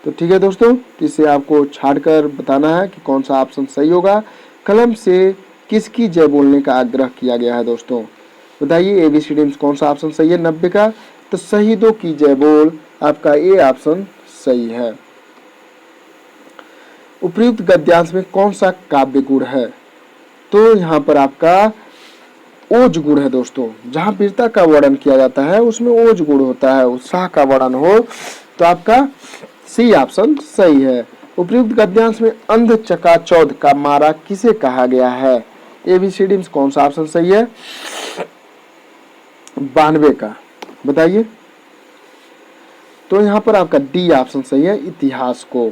तो ठीक है दोस्तों, इसे आपको छाड़कर बताना है कि कौन सा ऑप्शन सही होगा। कलम से किसकी जय बोलने का आग्रह किया गया है दोस्तों, बताइए ABCD में कौन सा ऑप्शन सही है 90 का। तो शहीदों की जय बोल, आपका ए ऑप्शन सही है। उपयुक्त गद्यांश में कौन सा काव्य गुण है, तो यहाँ पर आपका ओज गुण है दोस्तों। जहां वीरता का वर्णन किया जाता है उसमें ओज गुण होता है, उत्साह का वर्णन हो, तो आपका सी ऑप्शन सही है। उपयुक्त गद्यांश में अंध चकाचौंध का मारा किसे कहा गया है, ABCD में कौन सा ऑप्शन सही है 92 का, बताइए। तो यहाँ पर आपका डी ऑप्शन सही है, इतिहास को।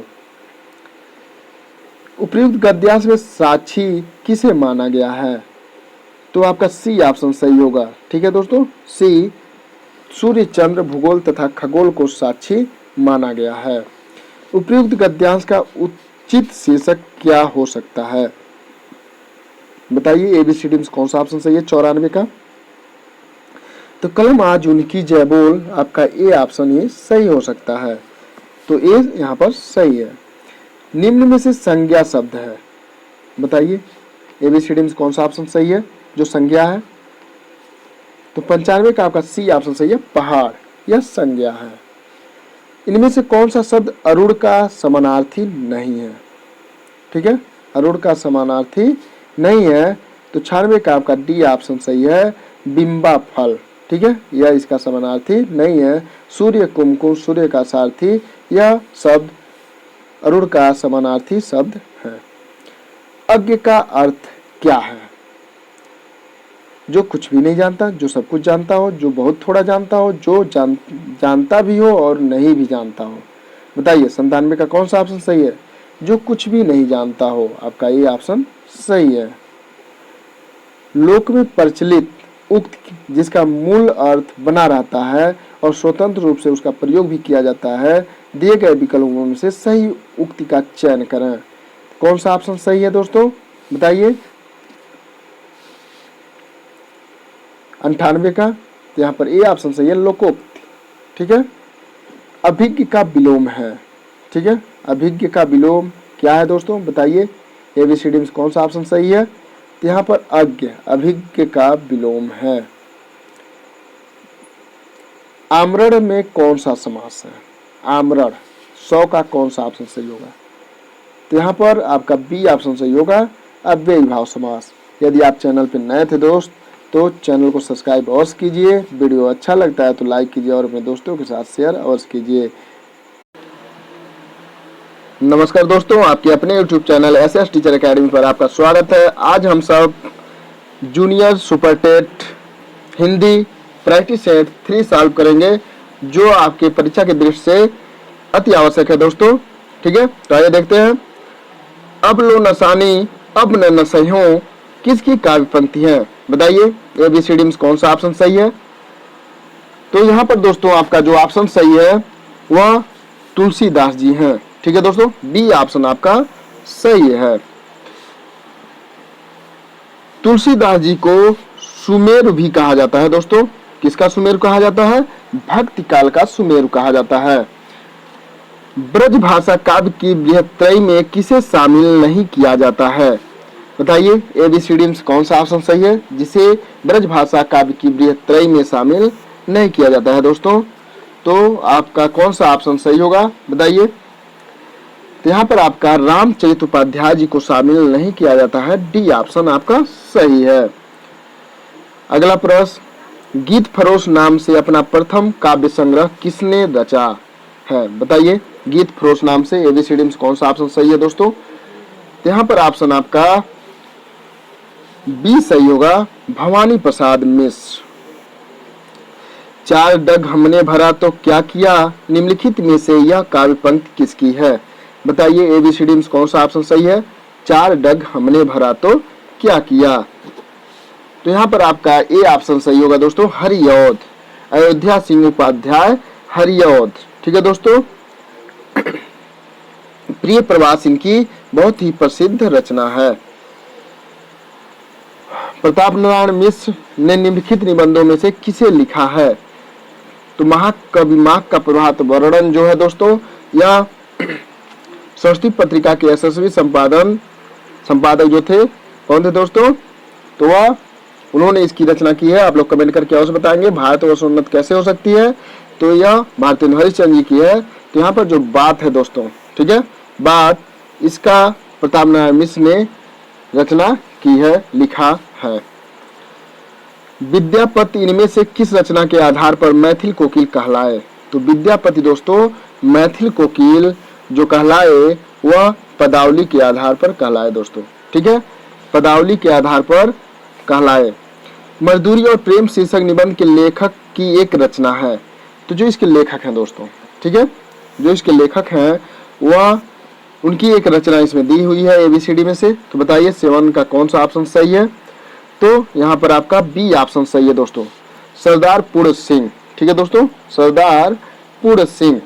उपयुक्त गद्यांश में साक्षी किसे माना गया है, तो आपका सी ऑप्शन सही होगा। ठीक है दोस्तों, सी सूर्य चंद्र भूगोल तथा खगोल को साक्षी माना गया है। उपयुक्त गद्यांश का उचित शीर्षक क्या हो सकता है, बताइए ABCD में कौन सा ऑप्शन सही है 94 का। तो कलम आज उनकी जय बोल, आपका ए ऑप्शन ये सही हो सकता है, तो ए यहाँ पर सही है। निम्न में से संज्ञा शब्द है, बताइए ABCD में कौन सा ऑप्शन सही है जो संज्ञा है। तो 95 का आपका सी ऑप्शन सही है, पहाड़, यह संज्ञा है। इनमें से कौन सा शब्द अरुण का समानार्थी नहीं है, ठीक है, अरुण का समानार्थी नहीं है। तो 96 का आपका डी ऑप्शन सही है, बिंबा फल, ठीक है, यह इसका समानार्थी नहीं है। सूर्य कुमकुम, सूर्य का सारथी, यह शब्द अरुण का समानार्थी शब्द है। अज्ञ का अर्थ क्या है, जो कुछ भी नहीं जानता, जो सब कुछ जानता हो, जो बहुत थोड़ा जानता हो, जो जानता भी हो और नहीं भी जानता हो, बताइए 97 का कौन सा ऑप्शन सही है, जो कुछ भी नहीं जानता हो, आपका ये ऑप्शन सही है। लोक में प्रचलित उक्ति जिसका मूल अर्थ बना रहता है और स्वतंत्र रूप से उसका प्रयोग भी किया जाता है, दिए गए विकल्पों में से सही उक्ति का चयन करें। कौन सा ऑप्शन सही है दोस्तों, बताइए 98 का। तो यहाँ पर ए ऑप्शन सही है, लोकोक्ति, ठीक है। अभिज्ञ का विलोम है, ठीक है, अभिज्ञ का विलोम क्या है दोस्तों, बताइए ABCD में कौन सा ऑप्शन सही है। तो यहाँ पर अज्ञ, अभिज्ञ का विलोम है। आमरण में कौन सा समास है, आमरण 100 का कौन सा ऑप्शन सही होगा। तो यहाँ पर आपका बी ऑप्शन सही होगा, अव्ययी भाव समास। यदि आप चैनल पर नए थे दोस्त तो चैनल को सब्सक्राइब अवश्य कीजिए, वीडियो अच्छा लगता है तो लाइक कीजिए और अपने दोस्तों के साथ शेयर अवश्य कीजिए। नमस्कार दोस्तों, आपके अपने YouTube channel SS teacher academy पर आपका स्वागत है। आज हम सब junior super TET Hindi practice set 3 solve करेंगे, जो आपके परीक्षा के दृष्टि से अति आवश्यक है दोस्तों, ठीक है। तो आइए देखते हैं। अब लो नसानी अब न नसह्यों किसकी काव्य पंक्ति है, बताइए ABCD में कौन सा ऑप्शन सही है। तो यहाँ पर दोस्तों आपका जो ऑप्शन सही है वह तुलसीदास जी हैं, ठीक है दोस्तों, डी ऑप्शन आपका सही है। तुलसीदास जी को सुमेरु भी कहा जाता है दोस्तों, किसका सुमेरु कहा जाता है, भक्ति काल का सुमेरु कहा जाता है। ब्रज भाषा काव्य की बृहत्त्रयी में किसे शामिल नहीं किया जाता है, बताइए ABCD में कौन सा ऑप्शन सही है जिसे ब्रज भाषा काव्य की बृहत्त्रयी में शामिल नहीं किया जाता है दोस्तों। तो आपका कौन सा ऑप्शन सही होगा, बताइए। तो यहाँ पर आपका रामचरित उपाध्याय जी को शामिल नहीं किया जाता है, डी ऑप्शन आपका सही है। अगला प्रश्न, गीत फरोश नाम से अपना प्रथम काव्य संग्रह किसने रचा है, बताइए गीत फरोश नाम से ABCD में कौन सा ऑप्शन सही है दोस्तों। तो यहाँ पर ऑप्शन आपका बी सही होगा, भवानी प्रसाद मिश्र। 4 डग हमने भरा तो क्या किया, निम्नलिखित में से यह काव्य पंक्ति किसकी है, बताइए ABCD में कौन सा ऑप्शन सही है। 4 डग हमने भरा तो क्या किया। तो यहाँ पर आपका ए ऑप्शन सही होगा दोस्तों, हरिऔध, अयोध्या सिंह उपाध्याय हरिऔध, ठीक है दोस्तों। प्रिय प्रवास इनकी बहुत ही प्रसिद्ध रचना है। प्रताप नारायण मिश्र ने निम्नलिखित निबंधों में से किसे लिखा है। तो महाकवि माघ का प्रभात वर्णन जो है दोस्तों, यह सरस्वती पत्रिका के यशस्वी संपादक जो थे कौन थे दोस्तों? तो वह उन्होंने इसकी रचना की है। आप लोग कमेंट करके अवश्य बताएंगे भारतवर्ष उन्नत कैसे हो सकती है। तो यह भारतेंदु हरिश्चंद्र जी की है। तो यहाँ पर जो बात है दोस्तों, ठीक है, बात इसका प्रताप नारायण मिश्र ने रचना की है, लिखा है। विद्यापति इनमें से किस रचना के आधार पर मैथिल कोकिल कहलाए? तो विद्यापति दोस्तों मैथिल कोकिल जो कहलाए वह पदावली के आधार पर कहलाए दोस्तों, ठीक है, पदावली के आधार पर कहलाए। मजदूरी और प्रेम शीर्षक निबंध के लेखक की एक रचना है। तो जो इसके लेखक हैं दोस्तों, ठीक है, जो इसके लेखक हैं वह उनकी एक रचना इसमें दी हुई है एबीसीडी में से। तो बताइए 7 का कौन सा ऑप्शन सही है? तो यहाँ पर आपका बी ऑप्शन सही है दोस्तों, सरदार पूर्ण सिंह, ठीक है दोस्तों, सरदार पूर्ण सिंह।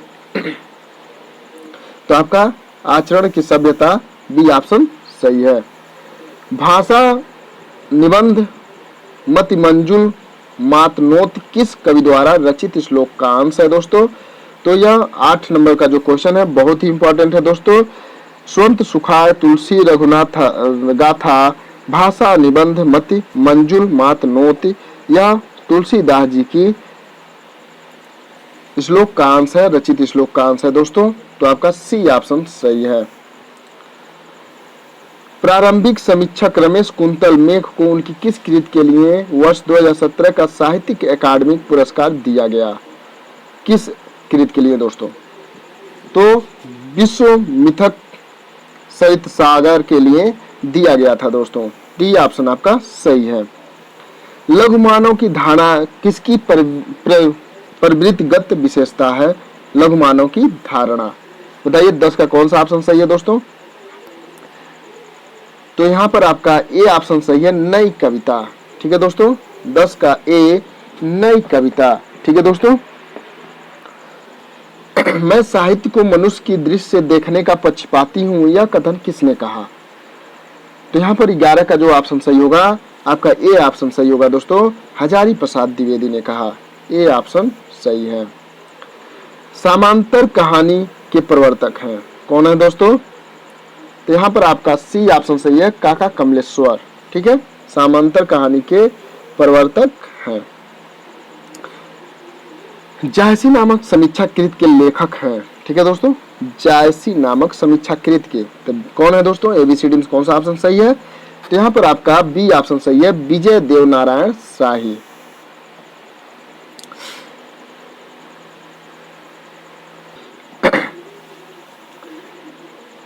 तो आपका आचरण की सभ्यता बी ऑप्शन सही है। भाषा निबंध मति मंजुल मातनोत किस कवि द्वारा रचित श्लोक का अंश है दोस्तों? तो यह 8 नंबर का जो क्वेश्चन है बहुत ही इंपॉर्टेंट है दोस्तों। स्वंत सुखाय तुलसी रघुनाथ गाथा भाषा निबंध मति मंजुल मातनोत यह तुलसीदास जी की श्लोक का अंश है, रचित श्लोक का अंश है दोस्तों। तो आपका सी ऑप्शन सही है। प्रारंभिक समीक्षक रमेश कुंतल मेघ को उनकी किस कृति के लिए वर्ष 2017 का साहित्यिक अकादमिक पुरस्कार दिया गया? किस कृति के लिए दोस्तों? तो विश्व मिथक सहित सागर के लिए दिया गया था दोस्तों। डी ऑप्शन आपका सही है। लघु मानव की धारणा किसकी प्रवृत्तिगत विशेषता है? लघु मानव की धारणा, बताइए 10 का कौन सा ऑप्शन सही है दोस्तों? तो यहाँ पर आपका ए ऑप्शन सही है, नई कविता, ठीक है दोस्तों, 10 का ए नई कविता, ठीक है दोस्तों। मैं साहित्य को मनुष्य की दृष्टि से देखने का पक्षपाती हूं, यह कथन किसने कहा? तो यहाँ पर 11 का जो ऑप्शन सही होगा आपका ए ऑप्शन सही होगा दोस्तों, हजारी प्रसाद द्विवेदी ने कहा, ए ऑप्शन सही है। समांतर कहानी के प्रवर्तक हैं कौन है दोस्तों? तो यहाँ पर आपका सी ऑप्शन सही है, काका कमलेश्वर, ठीक है, समांतर कहानी के प्रवर्तक हैं। जायसी नामक समीक्षाकृत के लेखक हैं, ठीक है दोस्तों, जायसी नामक समीक्षाकृत के तो कौन है दोस्तों? एबीसीडी में कौन सा ऑप्शन सही है? तो यहाँ पर आपका बी ऑप्शन सही है, विजय देवनारायण शाही।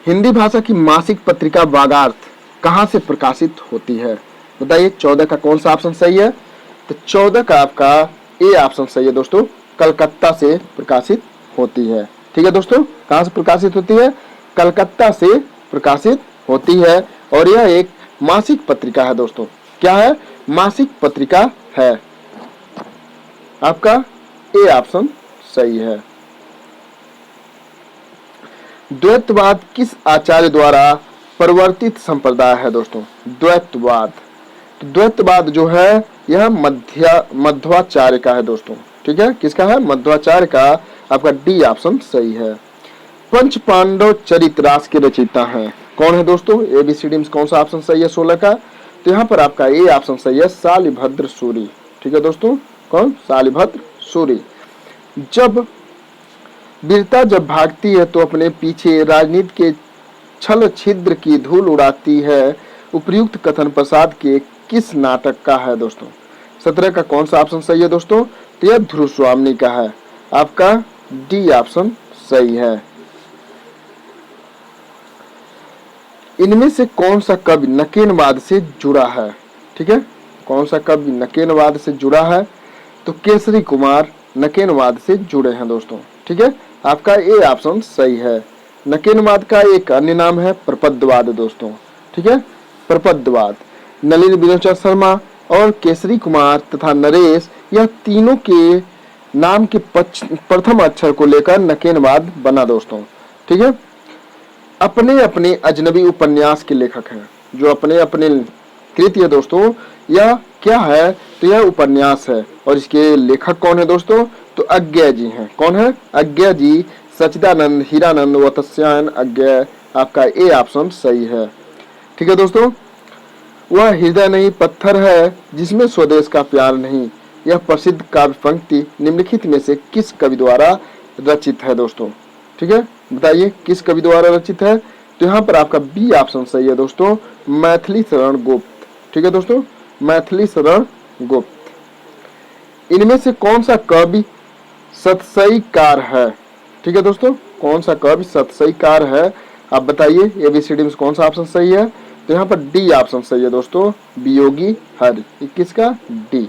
हिंदी भाषा की मासिक पत्रिका वागार्थ कहां से प्रकाशित होती है? बताइए 14 का कौन सा ऑप्शन सही है? तो 14 का आपका ए ऑप्शन सही है दोस्तों, कलकत्ता से प्रकाशित होती है, ठीक है दोस्तों। कहां से प्रकाशित होती है? कलकत्ता से प्रकाशित होती है और यह एक मासिक पत्रिका है दोस्तों। क्या है? मासिक पत्रिका है। आपका ए ऑप्शन सही है। द्वैतवाद किस आचार्य द्वारा परिवर्तित संप्रदाय है दोस्तों? द्वैतवाद, तो द्वैतवाद जो है यह मध्वाचार्य का है दोस्तों, ठीक है, किसका है? मध्वाचार्य का। आपका डी ऑप्शन सही है। पंच पांडव चरित रास के रचयिता हैं कौन है दोस्तों? एबीसीडी में कौन सा ऑप्शन सही है 16 का? तो यहाँ पर आपका ए ऑप्शन सही है, शालिभद्र सूरी, ठीक है दोस्तों, कौन? शालिभद्र सूरी। जब वीरता जब भागती है तो अपने पीछे राजनीति के छल छिद्र की धूल उड़ाती है, उपयुक्त कथन प्रसाद के किस नाटक का है दोस्तों? 17 का कौन सा ऑप्शन सही है दोस्तों? तो यह ध्रुव स्वामी का है। आपका डी ऑप्शन सही है। इनमें से कौन सा कवि नकेनवाद से जुड़ा है? ठीक है, कौन सा कवि नकेनवाद से जुड़ा है? तो केसरी कुमार नकेनवाद से जुड़े हैं दोस्तों, ठीक है। आपका ए ऑप्शन सही है। नकेनवाद का एक अन्य नाम है प्रपदवाद दोस्तों, ठीक है, प्रपदवाद। नलिनी विलोचन शर्मा और केसरी कुमार तथा नरेश, यह तीनों के नाम के प्रथम अक्षर को लेकर नकेनवाद बना दोस्तों, ठीक है। अपने अपने अजनबी उपन्यास के लेखक हैं, जो अपने अपने कृति है दोस्तों। यह क्या है? तो यह उपन्यास है और इसके लेखक कौन है दोस्तों? तो अज्ञा जी हैं। कौन है? अज्ञा जी सच्चिदानंद, हीरानंद, वत्स्यायन, अज्ञेय। आपका ए ऑप्शन सही है। ठीक है दोस्तों, वह हृदय नहीं पत्थर है जिसमें स्वदेश का प्यार नहीं। यह प्रसिद्ध काव्य पंक्ति निम्नलिखित में से किस कवि द्वारा रचित है दोस्तों? ठीक है, बताइए किस कवि द्वारा रचित है? तो यहाँ पर आपका बी ऑप्शन सही है दोस्तों, मैथिली शरण गुप्त। ठीक है दोस्तों, मैथिली शरण गुप्त। इनमें से कौन सा कवि सतसईकार है? ठीक है दोस्तों, कौन सा कवि सतसईकार है? आप बताइए एबीसीडी में कौन सा ऑप्शन सही है? तो यहाँ पर डी ऑप्शन सही है दोस्तों, वियोगी हरि। 21 का डी।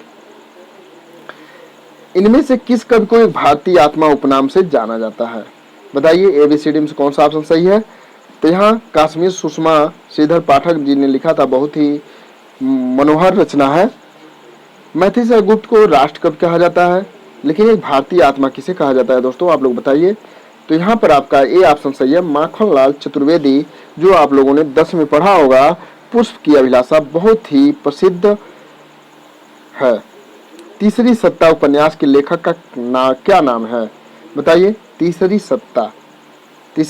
इनमें से किस कवि को एक भारतीय आत्मा उपनाम से जाना जाता है? बताइए एबीसीडी में कौन सा ऑप्शन सही है? तो यहाँ कश्मीर सुषमा श्रीधर पाठक जी ने लिखा था, बहुत ही मनोहर रचना है। मैथिली शरण गुप्त को राष्ट्र कवि कहा जाता है, लेकिन एक भारतीय आत्मा किसे कहा जाता है दोस्तों? आप लोग बताइए। तो यहाँ पर आपका ए ऑप्शन सही है, माखनलाल चतुर्वेदी, जो आप लोगों ने 10 में पढ़ा होगा। पुष्प की अभिलाषा बहुत ही प्रसिद्ध है। तीसरी सत्ता उपन्यास के लेखक का क्या नाम है? बताइए। तीसरी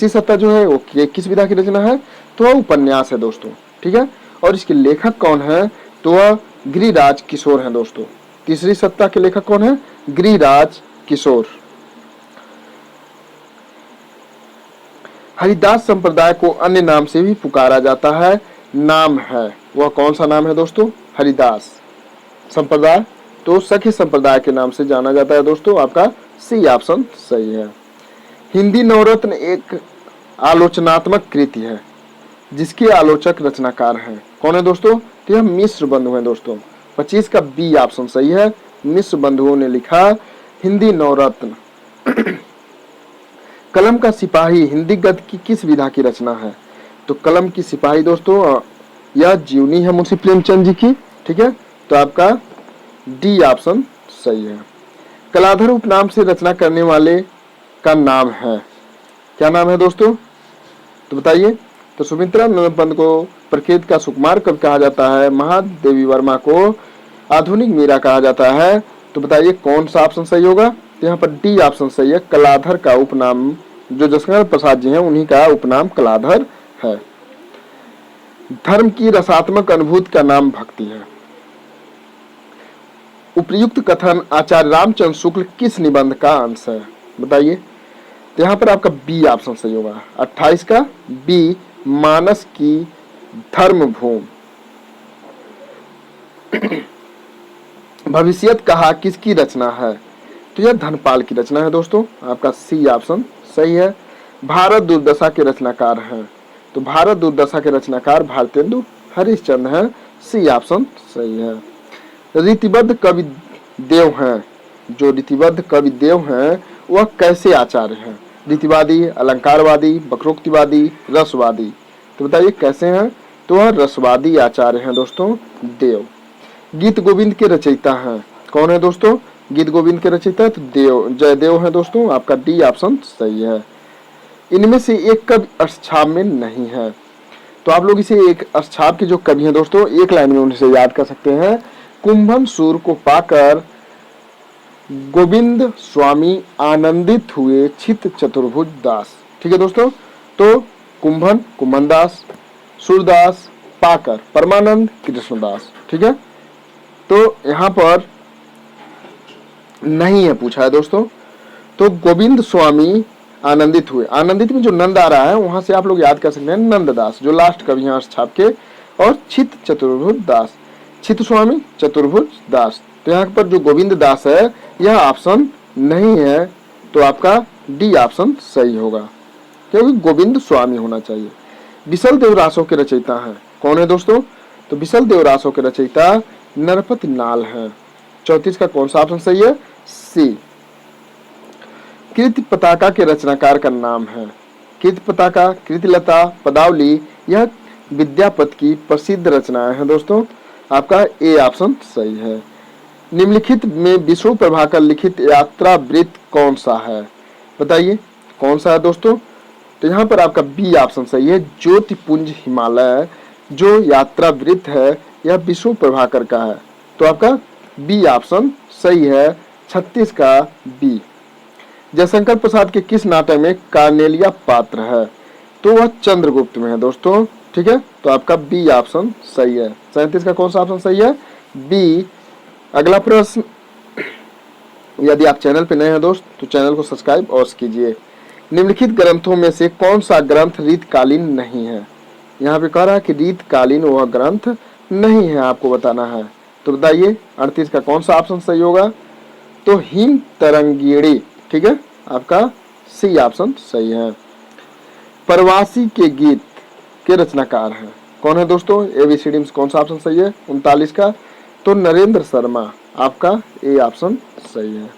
सत्ता जो है वो किस विधा की रचना है? तो वह उपन्यास है दोस्तों। ठीक है, और इसके लेखक कौन है? तो वह गिरिराज किशोर है दोस्तों। तीसरी सत्ता के लेखक कौन है? गिरिराज किशोर। हरिदास संप्रदाय को अन्य नाम से भी पुकारा जाता है, नाम है, वह कौन सा नाम है दोस्तों? हरिदास संप्रदाय तो सखी संप्रदाय के नाम से जाना जाता है दोस्तों। आपका सी ऑप्शन सही है। हिंदी नवरत्न एक आलोचनात्मक कृति है जिसके आलोचक रचनाकार हैं, कौन है दोस्तों? तो यह मिश्र बंधु हैं दोस्तों। 25 का बी ऑप्शन सही है, मिश्र बंधुओं ने लिखा हिंदी नवरत्न। कलम का सिपाही हिंदी गद्य की किस विधा की रचना है? तो कलम की सिपाही दोस्तों यह जीवनी है मुंशी प्रेमचंद जी की। ठीक है, तो आपका डी ऑप्शन सही है। कलाधर उपनाम से रचना करने वाले का नाम है, क्या नाम है दोस्तों? तो बताइए। तो सुमित्रा नंदन पंत को प्रकृत का सुकुमार कवि कहा जाता है, महादेवी वर्मा को आधुनिक मीरा कहा जाता है। तो बताइए कौन सा ऑप्शन सही होगा? तो यहाँ पर डी ऑप्शन सही है, कलाधर का उपनाम, जो जसकरण प्रसाद जी हैं उन्हीं का उपनाम कलाधर है। धर्म की रसात्मक अनुभूति का नाम भक्ति है। उपयुक्त कथन आचार्य रामचंद्र शुक्ल किस निबंध का अंश है? बताइए। तो यहाँ पर आपका बी ऑप्शन सही होगा, 28 का बी, मानस की धर्म भूमि। भविष्यत कहा किसकी रचना है? तो यह धनपाल की रचना है दोस्तों। आपका सी ऑप्शन सही है। भारत दुर्दशा के रचनाकार हैं, तो भारत दुर्दशा के रचनाकार भारतेंदु हरिश्चंद्र हैं, सी ऑप्शन सही है। रीतिबद्ध कवि देव हैं, जो रीतिबद्ध कवि देव हैं वह कैसे आचार्य हैं? रीतिवादी, अलंकारवादी, वक्रोक्तिवादी, रसवादी। तो बताइए कैसे हैं? तो वह रसवादी आचार्य हैं दोस्तों देव। गीत गोविंद के रचयिता हैं, कौन है दोस्तों? गीत गोविंद के रचयिता तो देव जयदेव हैं दोस्तों। आपका डी ऑप्शन सही है। इनमें से एक कवि अष्टछाप में नहीं है, तो आप लोग इसे एक अष्टछाप के जो कवि हैं दोस्तों एक लाइन में उनसे याद कर सकते हैं। कुंभन सूर को पाकर गोविंद स्वामी आनंदित हुए चित चतुर्भुज दास। ठीक है दोस्तों, तो कुंभन कुंभनदास, सूरदास पाकर परमानंद कृष्णदास। ठीक है, तो यहाँ पर नहीं है पूछा है दोस्तों। तो गोविंद स्वामी आनंदित हुए, आनंदित में जो नंद आ रहा है वहां से आप लोग याद कर सकते हैं नंददास, जो लास्ट कवि हैं छाप के, और चित चतुर्भुज दास, चित स्वामी चतुर्भुज दास। तो यहाँ पर जो गोविंद दास है यह ऑप्शन नहीं है, तो आपका डी ऑप्शन सही होगा, क्योंकि गोविंद स्वामी होना चाहिए। विशल देव रासों के रचयिता हैं, कौन है दोस्तों? तो विशल देव रासों के रचयिता नरपति नाल हैं। 34 का कौन सा ऑप्शन सही है? सी। कृति पताका के रचनाकार का नाम है। कृति पताका, कृतिलता, पदावली यह विद्यापति की प्रसिद्ध रचनाएं हैं दोस्तों। आपका ए ऑप्शन सही है। निम्नलिखित में विष्णु प्रभाकर लिखित यात्रा वृत्त कौन सा है? बताइए कौन सा है दोस्तों? तो यहाँ पर आपका बी ऑप्शन सही है, ज्योतिपुंज हिमालय जो यात्रा वृत्त है यह विष्णु प्रभाकर का है, तो आपका बी ऑप्शन सही है, 36 का बी। जयशंकर प्रसाद के किस नाटक में कार्नेलिया पात्र है? तो वह चंद्रगुप्त में है दोस्तों। ठीक है, तो आपका बी ऑप्शन सही है। 37 का कौन सा ऑप्शन सही है? बी। अगला प्रश्न, यदि आप चैनल पे नए हैं दोस्त तो चैनल को सब्सक्राइब अवश्य कीजिए। निम्नलिखित ग्रंथों में से कौन सा ग्रंथ रीतकालीन नहीं है? यहाँ पे कह रहा है कि रीतकालीन वह ग्रंथ नहीं है, आपको बताना है। तो बताइए 38 का कौन सा ऑप्शन सही होगा? तो हिम तरंगिणी। ठीक है, आपका सी ऑप्शन सही है। प्रवासी के गीत के रचनाकार हैं कौन है दोस्तों? एबीसीडी में कौन सा ऑप्शन सही है? 39 का तो नरेंद्र शर्मा, आपका ए ऑप्शन सही है।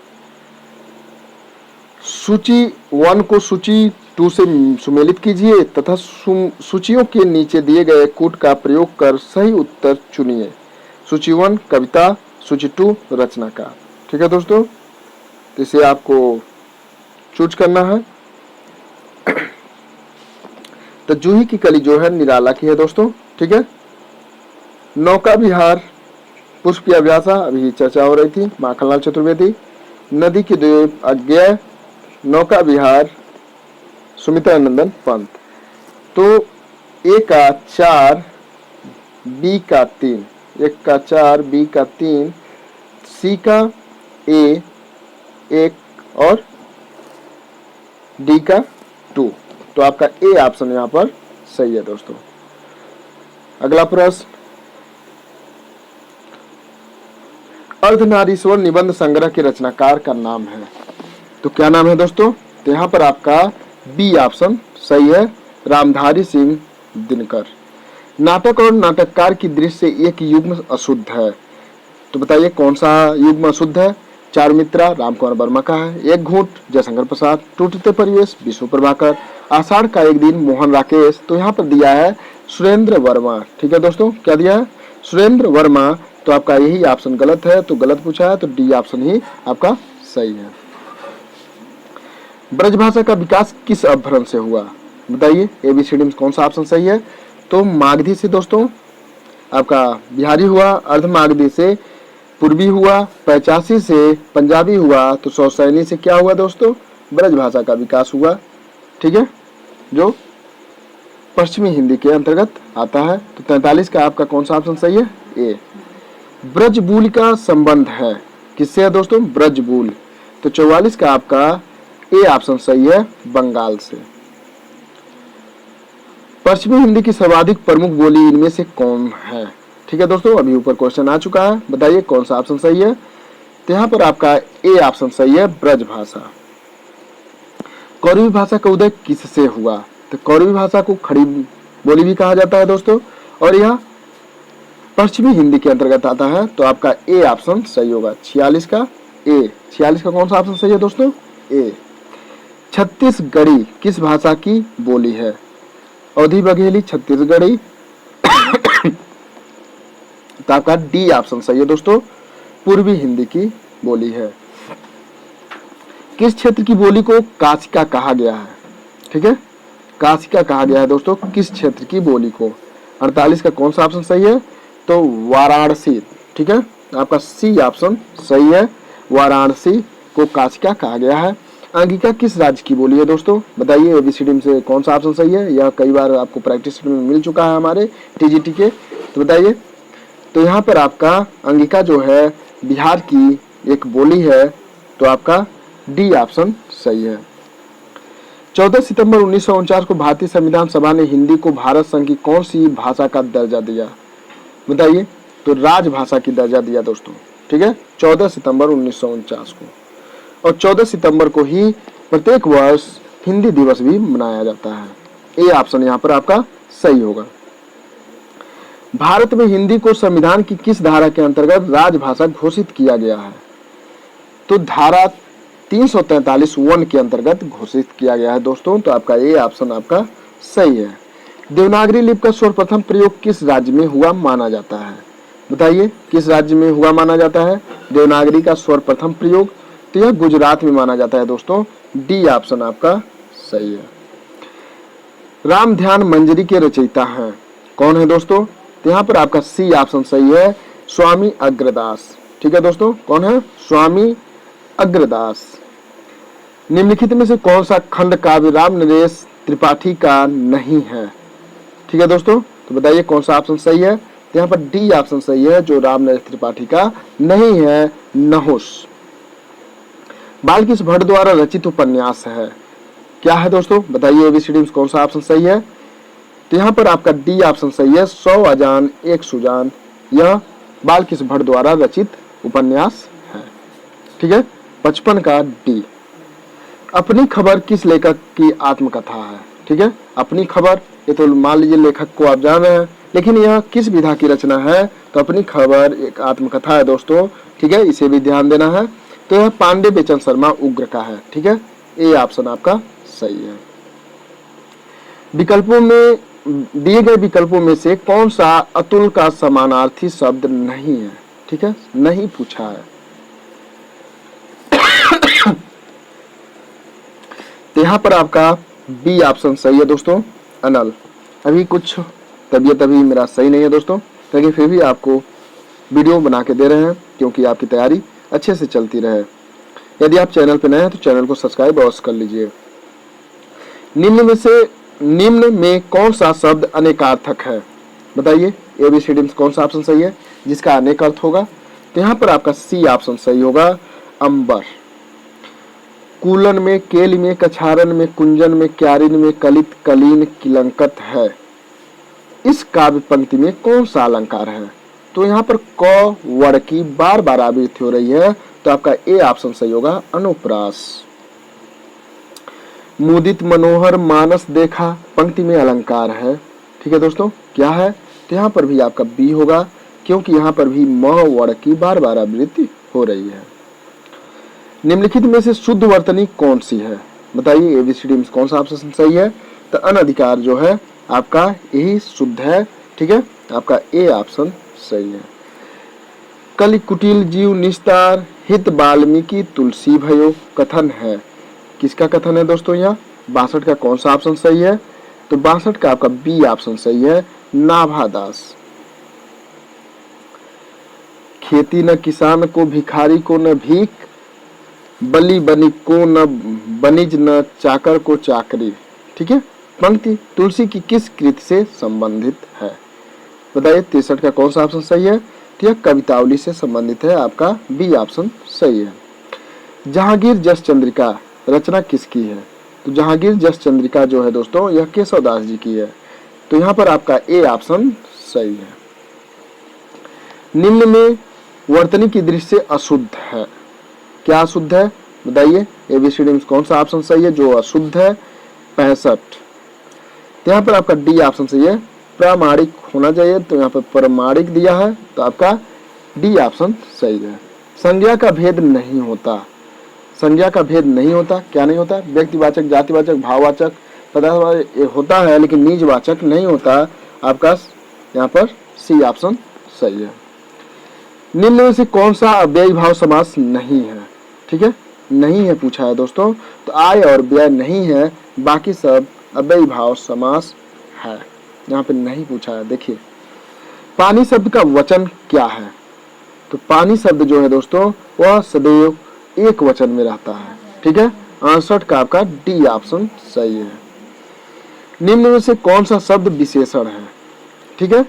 सूची 1 को सूची 2 से सुमेलित कीजिए तथा सूचियों के नीचे दिए गए कूट का प्रयोग कर सही उत्तर चुनिए। सूची 1 कविता, सूची 2 रचनाकार। ठीक है दोस्तों, तो इसे आपको चूज करना है। तो जूही की कली जो है निराला की है दोस्तों। ठीक है, नौका विहार पुष्प अभ्यासा अभी चर्चा हो रही थी, माखनलाल चतुर्वेदी। नदी की द्वीप अज्ञेय, नौका विहार सुमित्रा नंदन पंत। तो ए का 4 बी का 3, 1 का 4 बी का 3, सी का ए 1 और डी का 2। तो आपका ए ऑप्शन यहां पर सही है दोस्तों। अगला प्रश्न, अर्धनारीश्वर निबंध संग्रह के रचनाकार का नाम है। तो क्या नाम है दोस्तों? तो यहाँ पर आपका बी ऑप्शन सही है, रामधारी सिंह दिनकर। नाटक और नाटककार की दृष्टि से एक युग्म अशुद्ध है। तो बताइए कौन सा युग्म अशुद्ध है? चारुमित्रा रामकुमार वर्मा का है, एक घूंट जयशंकर प्रसाद, टूटते परिवेश विष्णु प्रभाकर, आषाढ़ का एक दिन मोहन राकेश। तो यहाँ पर दिया है सुरेंद्र वर्मा। ठीक है दोस्तों, क्या दिया है? सुरेंद्र वर्मा। तो आपका यही ऑप्शन गलत है, तो गलत पूछा है, तो डी ऑप्शन ही आपका सही है। ब्रजभाषा का विकास किस अपभ्रंश से हुआ? बताइए एबीसीडी में कौन सा ऑप्शन सही है? तो मागधी से दोस्तों, आपका बिहारी हुआ, अर्धमागधी से पूर्वी हुआ, 85 से पंजाबी हुआ, तो सौसैनी से क्या हुआ दोस्तों? ब्रजभाषा का विकास हुआ। ठीक है, जो पश्चिमी हिंदी के अंतर्गत आता है। तो 43 का आपका कौन सा ऑप्शन सही है? ए। ब्रजबूल का संबंध है किससे है दोस्तों? ब्रजबूल। तो 44 का आपका ए ऑप्शन सही है, बंगाल से। पश्चिमी हिंदी की सर्वाधिक प्रमुख बोली इनमें से कौन है? ठीक है दोस्तों, अभी ऊपर क्वेश्चन आ चुका है, बताइए कौन सा ऑप्शन सही है? तो यहाँ पर आपका ए ऑप्शन सही है, ब्रजभाषा। कौरवी भाषा का उदय किससे हुआ? तो कौरवी भाषा को खड़ी बोली भी कहा जाता है दोस्तों, और यह पश्चिमी हिंदी के अंतर्गत आता है। तो आपका ए ऑप्शन सही होगा, 46 का ए। 46 का कौन सा ऑप्शन सही है दोस्तों? ए। छत्तीसगढ़ी किस भाषा की बोली है? अवधी बघेली छत्तीसगढ़ी। तो आपका डी ऑप्शन सही है दोस्तों, पूर्वी हिंदी की बोली है। किस क्षेत्र की बोली को काशिका कहा गया है? ठीक है, काशिका कहा गया है दोस्तों किस क्षेत्र की बोली को? 48 का कौन सा ऑप्शन सही है? तो वाराणसी। ठीक है, आपका सी ऑप्शन सही है, वाराणसी को काशिका कहा गया है। अंगिका किस राज्य की बोली है दोस्तों? बताइए एबीसीडी में से कौन सा ऑप्शन सही है? यह कई बार आपको प्रैक्टिस में मिल चुका है हमारे टीजीटी के, तो बताइए। तो यहाँ पर आपका अंगिका जो है बिहार की एक बोली है, तो आपका डी ऑप्शन सही है। 14 सितंबर 1949 को भारतीय संविधान सभा ने हिंदी को भारत संघ की कौन सी भाषा का दर्जा दिया? बताइए। तो राजभाषा की दर्जा दिया दोस्तों। ठीक है, 14 सितंबर 1949 को। और 14 सितंबर को ही प्रत्येक वर्ष हिंदी दिवस भी मनाया जाता है। ए ऑप्शन यहाँ पर आपका सही होगा। भारत में हिंदी को संविधान की किस धारा के अंतर्गत राजभाषा घोषित किया गया है? तो धारा 343(1) के अंतर्गत घोषित किया गया है दोस्तों। तो आपका ए ऑप्शन आपका सही है। देवनागरी लिपि का सर्वप्रथम प्रयोग किस राज्य में हुआ माना जाता है? बताइए किस राज्य में हुआ माना जाता है देवनागरी का सर्वप्रथम प्रयोग? तो यह गुजरात में माना जाता है दोस्तों। डी ऑप्शन आपका सही है। राम ध्यान मंजरी के रचयिता हैं कौन है दोस्तों? तो यहाँ पर आपका सी ऑप्शन सही है, स्वामी अग्रदास। ठीक है दोस्तों, कौन है? स्वामी अग्रदास। निम्नलिखित में से कौन सा खंड काव्य राम नरेश त्रिपाठी का नहीं है? ठीक है दोस्तों, तो बताइए कौन सा ऑप्शन सही है। तो यहाँ पर डी ऑप्शन सही है, जो राम नरेश त्रिपाठी का नहीं है, नहुष। बालकृष्ण भट्ट द्वारा रचित उपन्यास है, क्या है दोस्तों? बताइए एबीसीडी में कौन सा ऑप्शन सही है। तो यहाँ पर आपका डी ऑप्शन सही है, 100 अजान एक सुजान। यह बालकृष्ण भट्ट द्वारा रचित उपन्यास है। ठीक है, 55 का डी। अपनी खबर किस लेखक की आत्मकथा है? ठीक है, अपनी खबर, ये तो मान लीजिए लेखक को आप जान रहे हैं, लेकिन यह किस विधा की रचना है? तो अपनी खबर एक आत्मकथा है दोस्तों। ठीक है, इसे भी ध्यान देना है। तो यह पांडे बेचन शर्मा उग्र का है। ठीक है, ए ऑप्शन आपका सही है। विकल्पों में दिए गए विकल्पों में से कौन सा अतुल का समानार्थी शब्द नहीं है? ठीक है, नहीं पूछा है। तो यहाँ पर आपका बी ऑप्शन सही है दोस्तों, अनल। अभी कुछ तबीयत अभी मेरा सही नहीं है दोस्तों, लेकिन फिर भी आपको वीडियो बना के दे रहे हैं, क्योंकि आपकी तैयारी अच्छे से चलती रहे। यदि आप चैनल पर नए हैं तो चैनल को सब्सक्राइब अवश्य कर लीजिए। निम्न में कौन सा शब्द अनेकार्थक है? बताइए एबीसीडी में कौन सा ऑप्शन सही है जिसका अनेक अर्थ होगा? तो यहाँ पर आपका सी ऑप्शन सही होगा, अंबर। कूलन में, केल में, कछारन में, कुंजन में, क्यारिन में, कलित, कलीन, किलंकत है। इस काव्य पंक्ति में कौन सा अलंकार है? तो यहाँ पर क वर्ण की बार बार आवृत्ति हो रही है, तो आपका ए ऑप्शन सही होगा, अनुप्रास। मुदित मनोहर मानस देखा पंक्ति में अलंकार है। ठीक है दोस्तों, क्या है? तो यहाँ पर भी आपका बी होगा, क्योंकि यहाँ पर भी म वर्ण की बार बार आवृत्ति हो रही है। निम्नलिखित में से शुद्ध वर्तनी कौन सी है? बताइए एबीसीडी में कौन सा ऑप्शन सही है। तो अनधिकार जो है आपका यही शुद्ध है। ठीक है, आपका ए ऑप्शन सही है। कलि कुटिल जीव निस्तार हित वाल्मीकि तुलसी भयो कथन है, किसका कथन है दोस्तों? यहाँ 62 का कौन सा ऑप्शन सही है? तो 62 का आपका बी ऑप्शन सही है, नाभादास। खेती न किसान को, भिखारी को न भीख, बली बनिक को न बनिज, न चाकर को चाकरी। ठीक है, पंक्ति तुलसी की किस कृति से संबंधित है? बताइए 63 का कौन सा ऑप्शन सही है? तो यह कवितावली से संबंधित है, आपका बी ऑप्शन सही है। जहांगीर जस चंद्रिका रचना किसकी है? तो जहांगीर जस चंद्रिका जो है दोस्तों, यह केशवदास जी की है। तो यहाँ पर आपका ए ऑप्शन सही है। निम्न में वर्तनी की दृष्टि से अशुद्ध है, क्या अशुद्ध है? बताइए एबीसीडी में कौन सा ऑप्शन सही है जो अशुद्ध है? 65। तो यहाँ पर आपका डी ऑप्शन सही है, प्रामाणिक होना चाहिए, तो यहाँ पर प्रामाणिक दिया है, तो आपका डी ऑप्शन सही है। संज्ञा का भेद नहीं होता, संज्ञा का भेद नहीं होता, क्या नहीं होता? व्यक्तिवाचक, जातिवाचक, भाववाचक, पदार्थवाचक होता है, लेकिन निजवाचक नहीं होता। आपका यहाँ पर सी ऑप्शन सही है। निम्न में से कौन सा अव्ययी भाव समास नहीं है? ठीक है, नहीं है पूछा है दोस्तों, तो आय और व्यय नहीं है, बाकी सब अव्ययी भाव समास है। यहाँ पे नहीं पूछा है। देखिए पानी शब्द का वचन क्या है? तो पानी शब्द जो है दोस्तों, वह सदैव एक वचन में रहता है। ठीक है, 68 का आपका डी ऑप्शन सही है। निम्न में से कौन सा शब्द विशेषण है? ठीक है,